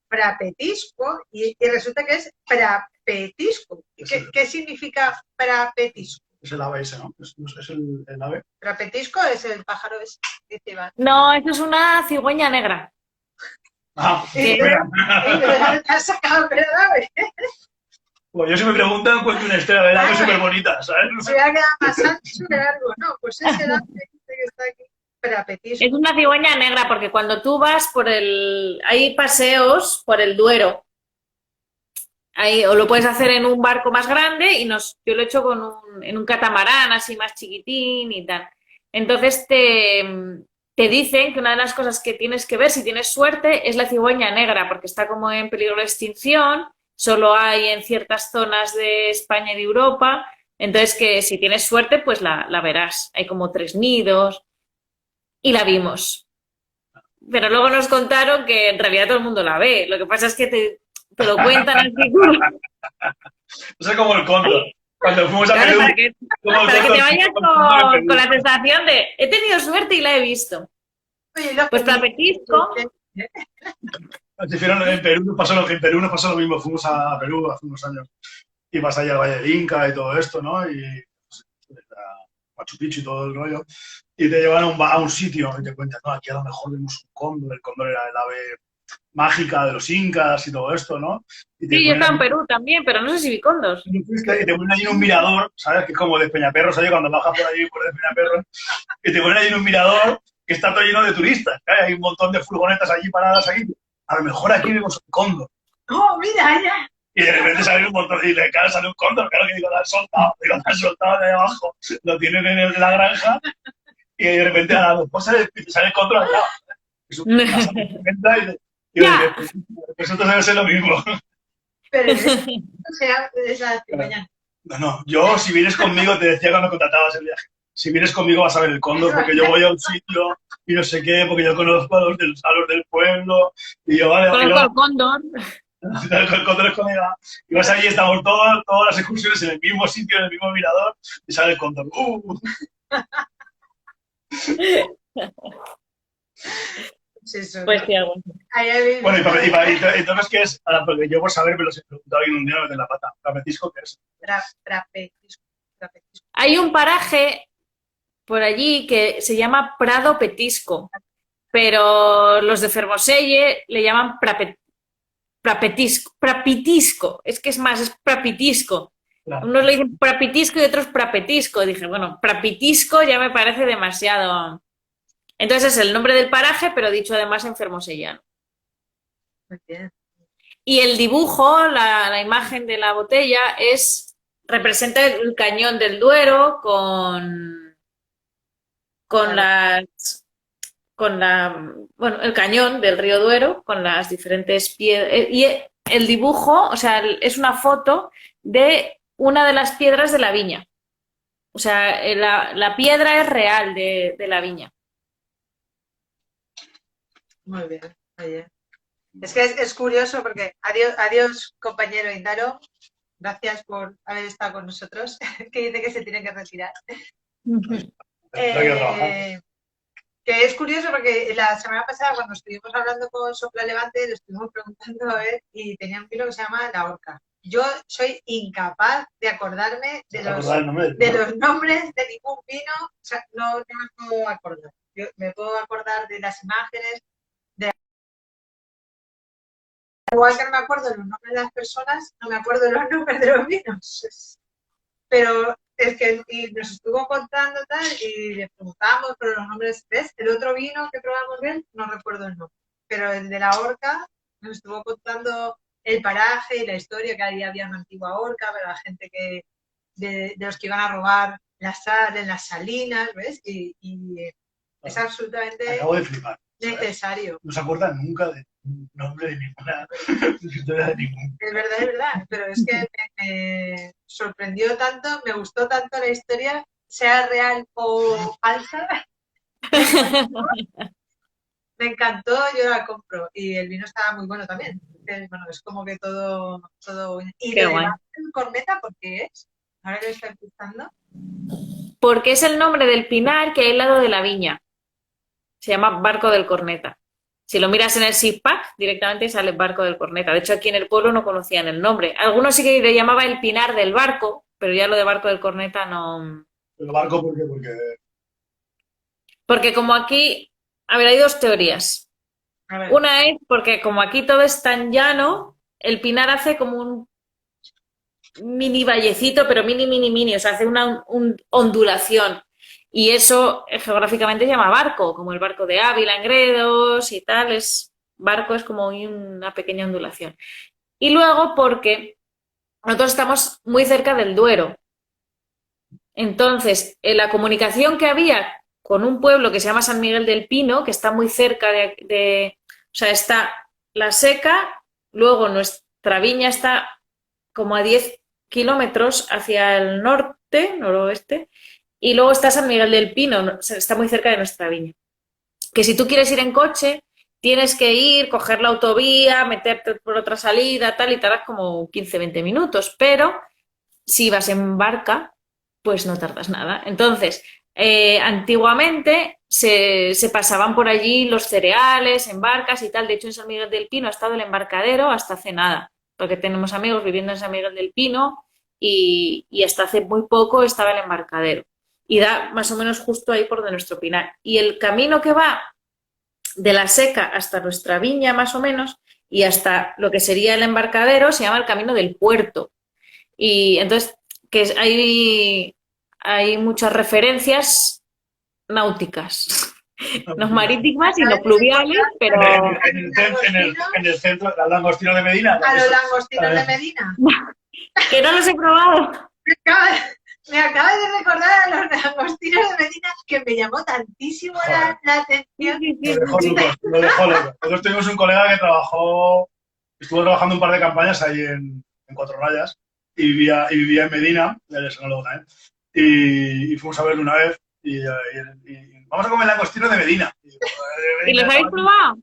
prapetisco y resulta que es prapetisco. ¿Qué significa prapetisco? Es el ave ese, ¿no? Es el ave. Prapetisco es el pájaro ese. No, eso es una cigüeña negra. Ah, ¿Te has sacado el ave? Pues yo si me preguntan, cuento una historia del ave súper bonita, ¿sabes? Se me ha quedado más ancho que largo. No, pues es el ave que está aquí. Prapetisco. Es una cigüeña negra porque cuando tú vas hay paseos por el Duero. Ahí, o lo puedes hacer en un barco más grande yo lo he hecho en un catamarán así más chiquitín y tal. Entonces te dicen que una de las cosas que tienes que ver si tienes suerte es la cigüeña negra porque está como en peligro de extinción, solo hay en ciertas zonas de España y de Europa Entonces, que si tienes suerte, pues la verás. Hay como 3 nidos y la vimos. Pero luego nos contaron que en realidad todo el mundo la ve. Lo que pasa es que te lo cuentan así como... No sé, como el cóndor. Cuando fuimos a Claro, Perú, para como el que te cóndor, vayas como el cóndor en Perú. con la sensación de he tenido suerte y la he visto. Oye, los Pues Prapetisco, En Perú nos pasó lo mismo. Fuimos a Perú hace unos años. Y vas allá al Valle del Inca y todo esto, ¿no? Y pues, a Machu Picchu y todo el rollo. Y te llevan a un sitio y te cuentan, no, aquí a lo mejor vemos un cóndor. El cóndor era el ave mágica de los incas y todo esto, ¿no? Y te sí, yo ponen estaba en ahí, Perú también, pero no sé si vi cóndor. y te ponen ahí en un mirador, ¿sabes? Que es como de Peñaperros, ahí cuando bajas por ahí por de Peñaperros, y te ponen ahí en un mirador que está todo lleno de turistas, ¿eh? Hay un montón de furgonetas allí paradas aquí. A lo mejor aquí vemos un cóndor. ¡Oh, mira, ya! Y de repente sale un montón, y de cara sale un cóndor, claro que digo, lo han soltado de ahí abajo, lo tienen en la granja, y de repente a lo mejor sale el cóndor al lado. Es un pasa por tremenda y Ya. nosotros debe ser lo mismo. Pero o sea, esa mañana. No, yo si vienes conmigo, te decía cuando contratabas el viaje, si vienes conmigo vas a ver el cóndor, porque yo voy a un sitio y no sé qué, porque yo conozco a los del pueblo, y yo, vale, y Conozco el cóndor. el cóndor es colega, y vas allí, estamos todas las excursiones en el mismo sitio, en el mismo mirador, y sale el cóndor. Pues eso. Pues sí, algo así. Bueno, entonces, ¿qué es? Ahora, porque yo por saber me lo he preguntado y un día me metí en la pata. ¿Prapetisco qué es? Prapetisco. Hay un paraje por allí que se llama Prado Petisco, pero los de Fermoselle le llaman prapitisco. Es que es más, es prapitisco. Claro. Unos le dicen prapitisco y otros prapetisco. Dije, bueno, prapitisco ya me parece demasiado. Entonces es el nombre del paraje, pero dicho además en fermosellano. Muy bien. Y el dibujo, la imagen de la botella, representa el cañón del Duero bueno, el cañón del río Duero con las diferentes piedras. Y el dibujo, o sea, es una foto de una de las piedras de la viña. O sea, la piedra es real de la viña. Muy bien, muy bien. Es que es curioso porque adiós compañero Indaro, gracias por haber estado con nosotros, que dice que se tiene que retirar. Que es curioso porque la semana pasada cuando estuvimos hablando con Sopla Levante le estuvimos preguntando a ver y tenía un vino que se llama La Horca. Yo soy incapaz de acordarme de los nombres de ningún vino, o sea, no me puedo acordar. Yo me puedo acordar de las imágenes, igual que no me acuerdo de los nombres de las personas, no me acuerdo de los nombres de los vinos. Pero es que y nos estuvo contando tal y le preguntábamos por los nombres. ¿Ves? El otro vino que probamos de él, no recuerdo el nombre. Pero el de la horca nos estuvo contando el paraje y la historia, que ahí había una antigua horca, pero la gente que de los que iban a robar la sal en las salinas, ¿ves? Y es absolutamente acabo de flipar, necesario. No se acuerdan nunca del nombre de ninguna historia de ningún. Es verdad, pero es que me sorprendió tanto, me gustó tanto la historia, sea real o falsa. Me encantó, yo la compro. Y el vino estaba muy bueno también. Bueno, es como que todo. ¿Y Qué de guay. corneta por qué es? Ahora que lo estoy pensando. Porque es el nombre del pinar que hay al lado de la viña. Se llama Barco del Corneta. Si lo miras en el SIPAC, directamente sale Barco del Corneta. De hecho, aquí en el pueblo no conocían el nombre. Algunos sí que le llamaba el pinar del barco, pero ya lo de Barco del Corneta no. ¿El barco por qué? Porque como aquí, a ver, hay dos teorías. Una es porque como aquí todo es tan llano, el pinar hace como un mini vallecito, pero mini, o sea, hace una ondulación. Y eso geográficamente se llama barco, como el barco de Ávila en Gredos y tal. Barco es como una pequeña ondulación. Y luego porque nosotros estamos muy cerca del Duero. Entonces, en la comunicación que había con un pueblo que se llama San Miguel del Pino, que está muy cerca o sea, está la Seca, luego nuestra viña está como a 10 kilómetros hacia el norte, noroeste, y luego está San Miguel del Pino, está muy cerca de nuestra viña. Que si tú quieres ir en coche, tienes que ir, coger la autovía, meterte por otra salida, tal, y tardas como 15-20 minutos, pero si vas en barca, pues no tardas nada. Entonces, antiguamente se pasaban por allí los cereales en barcas y tal. De hecho, en San Miguel del Pino ha estado el embarcadero hasta hace nada, porque tenemos amigos viviendo en San Miguel del Pino y hasta hace muy poco estaba el embarcadero. Y da más o menos justo ahí por donde nuestro pinar. Y el camino que va de la Seca hasta nuestra viña, más o menos, y hasta lo que sería el embarcadero, se llama el Camino del Puerto. Y entonces, hay muchas referencias náuticas, no marítimas y no pluviales, pero... En el centro, la langostina de Medina. A los langostinos de Medina. que no los he probado. Me acaba de recordar a los langostinos de Medina que me llamó tantísimo la atención. Lo dejó loco. Nosotros tuvimos un colega que estuvo trabajando un par de campañas ahí en Cuatro Rayas y vivía en Medina, él es enólogo también, y fuimos a verlo una vez y vamos a comer langostinos de Medina. ¿Y los habéis probado?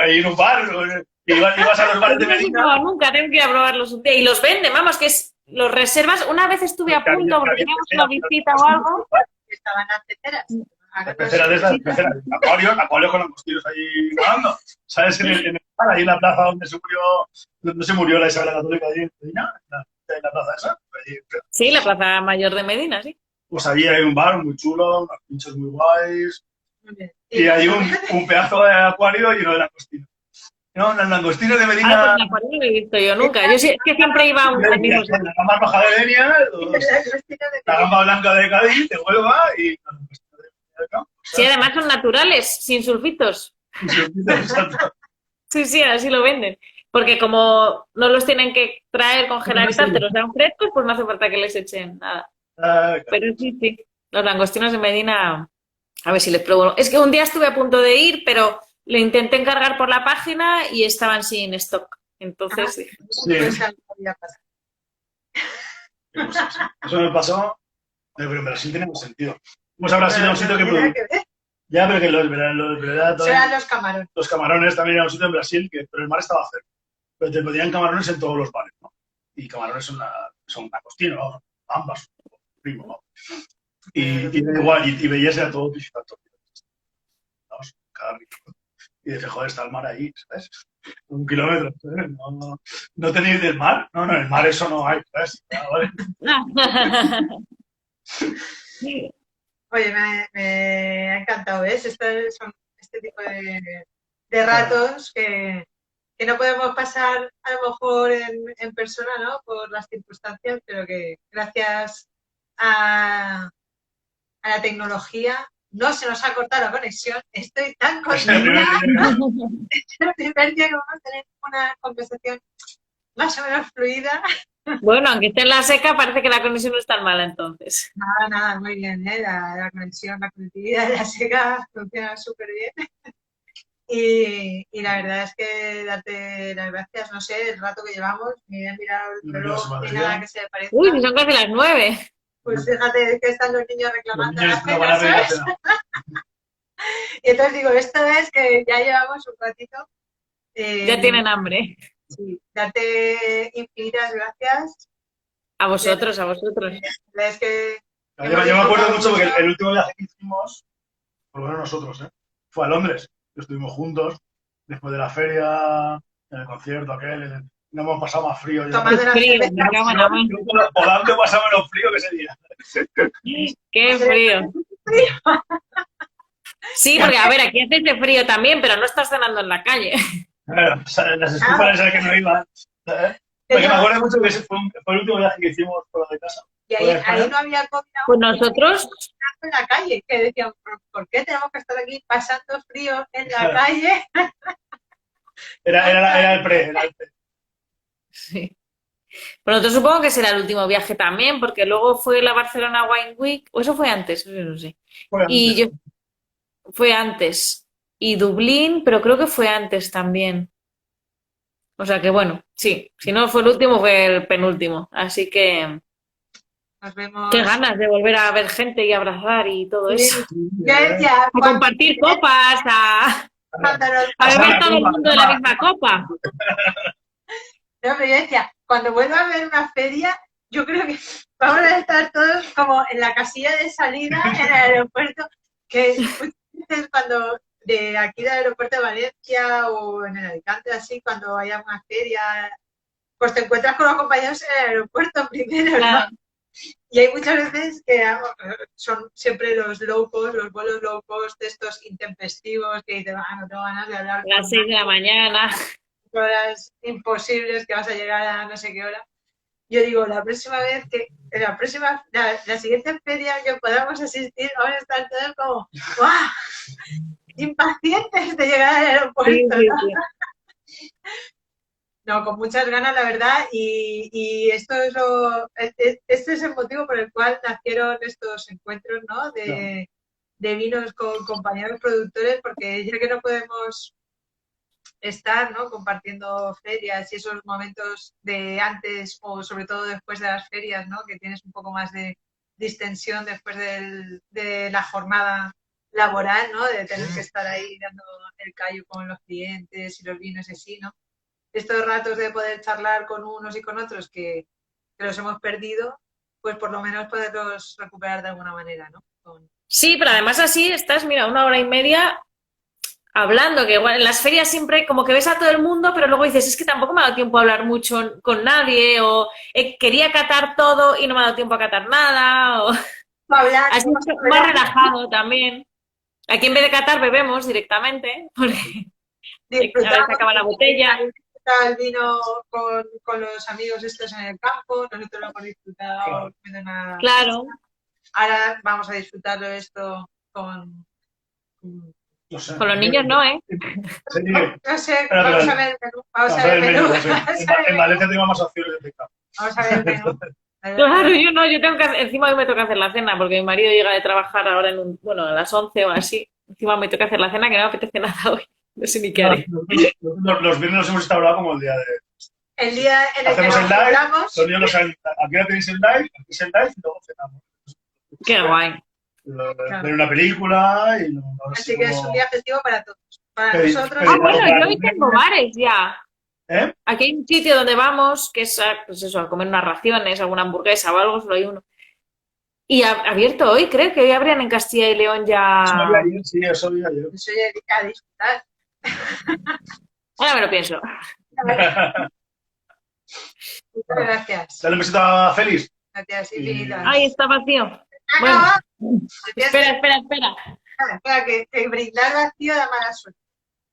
Ahí en un bar, ibas a los bares de No los he Medina. probado nunca, tengo que ir a probarlos un día. Y los venden, vamos, los reservas. Una vez estuve a punto porque teníamos una visita o algo. Estaban las peceras. Peceras de esas, peceras. Acuarios con langostinos ahí nadando. ¿Sabes? Ahí en la plaza donde se murió la Isabel la Católica allí en Medina, en la plaza esa. Allí, Sí, la Plaza Mayor de Medina, sí. pues allí hay un bar muy chulo, unos pinchos muy guays. Y hay un pedazo de acuario lleno de langostinos. No, los langostinos de Medina. Ah, pues no lo he visto yo nunca. Yo sí, que siempre iba a un mismo sitio. La gamba roja de Denia, la gamba blanca de Cádiz, de Huelva y los langostinos de Medina. Sí, además son naturales, sin sulfitos. Sí, sí, así lo venden. Porque como no los tienen que traer, congelar y tal, te los dan frescos, pues no hace falta que les echen nada. Pero sí, sí, los langostinos de Medina, a ver si les pruebo. Es que un día estuve a punto de ir, pero lo intenté encargar por la página y estaban sin stock. Entonces dije, Eso me pasó, pero en Brasil tenemos sentido. Vamos a Brasil a un sitio que ya, pero que serán los camarones. Los camarones también era un sitio en Brasil, pero el mar estaba cerca. Pero te pedían camarones en todos los bares, ¿no? Y camarones son langostinos, ambas, primo, ¿no? Y da igual, y veías a todo piscito. Vamos, cada rico. Y dije, joder, está el mar ahí, ¿sabes? 1 kilómetro, ¿sabes? No tenéis del mar. No, en el mar eso no hay, ¿sabes? Vale. Oye, me ha encantado, ¿ves? Son este tipo de ratos que no podemos pasar a lo mejor en persona, ¿no? Por las circunstancias, pero que gracias a la tecnología no se nos ha cortado la conexión. Estoy tan contenta. Es el primer día que vamos a tener una conversación más o menos fluida. Bueno, aunque esté en la Seca, parece que la conexión no es tan mala entonces. Nada, muy bien, ¿eh? La conexión, la conectividad de la Seca funciona súper bien. Y la verdad es que darte las gracias, no sé, el rato que llevamos, ni he mirado el reloj, ni nada que se le parezca. Uy, son casi las 9. Pues fíjate que están los niños reclamando la cena, ¿sabes? Y entonces digo, esto es que ya llevamos un ratito. Ya tienen hambre. Sí, darte infinitas gracias. A vosotros, a vosotros. Es que yo me acuerdo mucho porque el último viaje que hicimos, por lo menos nosotros, fue a Londres. Estuvimos juntos, después de la feria, en el concierto aquel, no hemos pasado más frío. Volando pasamos menos frío que ese día. ¡Qué frío! Sí, porque a ver, aquí hace ese frío también, pero no estás cenando en la calle. Claro, las estufas esas que no iban. Porque me acuerdo mucho que ese fue el último viaje que hicimos fuera de casa. Y ahí no había comida. Pues nosotros en la calle, que decían, ¿por qué tenemos que estar aquí pasando frío en la calle? Era el pre. Sí. Pero nosotros supongo que será el último viaje también, porque luego fue la Barcelona Wine Week, o eso fue antes, no sé. Fue antes. Y Dublín, pero creo que fue antes también. O sea que bueno, Sí, si no fue el último, fue el penúltimo. Así que Nos vemos. qué ganas de volver a ver gente y abrazar y todo eso. Ya decía, A compartir copas, cuando a beber la todo el copa, mundo de la misma copa. no, pero yo decía, cuando vuelva a ver una feria, yo creo que vamos a estar todos como en la casilla de salida en el aeropuerto, que muchas veces cuando de aquí del aeropuerto de Valencia o en el Alicante, así, cuando haya una feria, pues te encuentras con los compañeros en el aeropuerto primero, ¿no? Claro. Y hay muchas veces que son siempre los low cost, los vuelos low cost, estos intempestivos que dices, no tengo ganas de hablar A las con 6 de la mañana. horas imposibles que vas a llegar a no sé qué hora. Yo digo, la próxima vez que, en la siguiente feria que podamos asistir, vamos a estar todos como, ¡guau! Impacientes de llegar al aeropuerto, Sí, sí, ¿no? sí. No, con muchas ganas, la verdad, y esto es este es el motivo por el cual nacieron estos encuentros, ¿no? De vinos con compañeros productores, porque ya que no podemos estar, ¿no? Compartiendo ferias y esos momentos de antes o sobre todo después de las ferias, ¿no? Que tienes un poco más de distensión después de la jornada laboral, ¿no? De tener que estar ahí dando el callo con los clientes y los vinos y así, ¿no? Estos ratos de poder charlar con unos y con otros que los hemos perdido, pues por lo menos poderlos recuperar de alguna manera, ¿no? Sí, pero además así estás, mira, 1 hora y media hablando, que igual en las ferias siempre como que ves a todo el mundo, pero luego dices, es que tampoco me ha dado tiempo a hablar mucho con nadie, o quería catar todo y no me ha dado tiempo a catar nada, o hablar, así más relajado también. Aquí en vez de catar bebemos directamente, porque a veces disfrutar, acaba la botella. el vino con los amigos estos en el campo, nosotros lo hemos disfrutado comiendo una Claro. pizza. Ahora vamos a disfrutarlo esto con No sé. Con los niños no, ¿eh? Sí, no sé, Espérate, vamos a ver el menú. Vamos a ver el menú. sí. En Valencia tengo más opciones de pickup. Vamos a ver el menú. Claro, yo no, yo tengo que encima hoy me toca hacer la cena, porque mi marido llega de trabajar ahora bueno, a las 11 o así. Encima me toca hacer la cena que no me apetece nada hoy. No sé ni qué haré. Los viernes nos hemos instaurado como el día de... El día en el que Hacemos nos el live, juntamos. los niños no saben, aquí no tenéis el live, aquí es el live y luego cenamos. Qué guay. Ver una película y... Así que es un día festivo para todos. Para Pedid- nosotros. Ah, bueno, yo hoy tengo bares ya. ¿Eh? Aquí hay un sitio donde vamos, que es pues eso, a comer unas raciones, alguna hamburguesa o algo, solo hay uno. Y abierto hoy, creo que hoy abrían en Castilla y León ya. Eso vi ayer, sí, eso vi ayer. Pues oye, a disfrutar. Ahora me lo pienso. Muchas gracias. Dale un besito a Félix. Gracias infinitas. Ay, está vacío. Bueno, Espera. espera, que brindar vacío da mala suerte.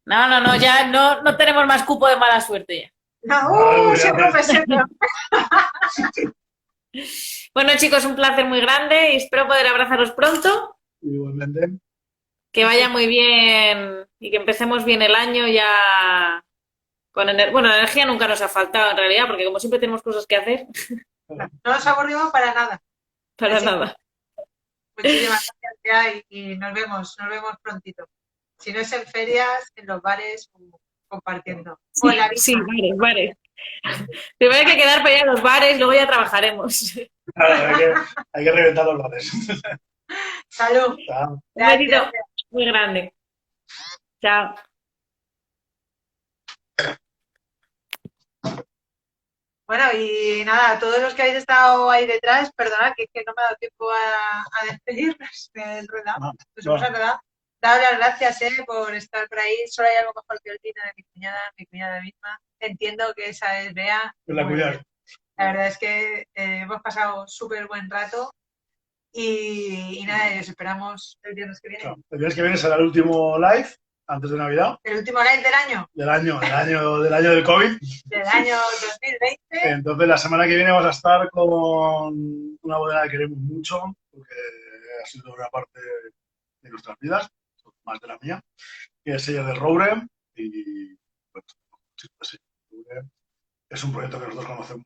No, ya no tenemos más cupo de mala suerte ya. No, siempre. Bueno, chicos, un placer muy grande y espero poder abrazaros pronto, Igualmente. que vaya muy bien y que empecemos bien el año ya con energía. Bueno, energía nunca nos ha faltado en realidad, porque como siempre tenemos cosas que hacer, No nos aburrimos para nada. para Sí. nada. Muchísimas gracias y nos vemos prontito. Si no es en ferias, en los bares, compartiendo. O en la Sí, vida. bares. Primero hay que quedar para ir a los bares, luego ya trabajaremos. Claro, hay que reventar los bares. Salud. Chao. Un besito muy grande. Chao. Bueno, y nada, a todos los que habéis estado ahí detrás, perdonad que no me ha dado tiempo a despedirnos del rueda. Nos hemos enredado. Daros las gracias por estar por ahí. Solo hay algo mejor que el vino de mi cuñada misma. Entiendo que esa es Bea. La cuidar. La verdad es que hemos pasado súper buen rato y nada, os esperamos el viernes que viene. No, el viernes que viene será el último live antes de Navidad. El último live del año. Del año del COVID. Del año 2020. Entonces la semana que viene vamos a estar con una bodega que queremos mucho, porque ha sido una parte de nuestras vidas, más de la mía, que es ella de Roure. Y pues, es un proyecto que nosotros conocemos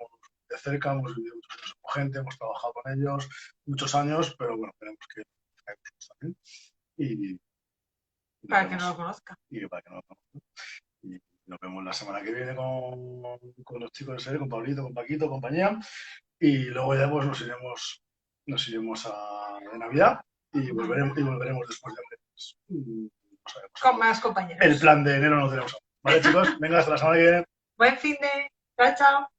de cerca, hemos vivido muchos años con gente, hemos trabajado con ellos muchos años, pero bueno, tenemos que también. Y para que no lo conozca. Y para que no lo conozca. Y nos vemos la semana que viene con los chicos de serie, con Pablito, con Paquito, compañía. Y luego ya pues nos iremos de Navidad y volveremos después de Navidad. No sabemos. Con más compañeros. El plan de enero no tenemos aún. Vale, chicos, venga, hasta la semana que viene. Buen fin de. Chao, chao.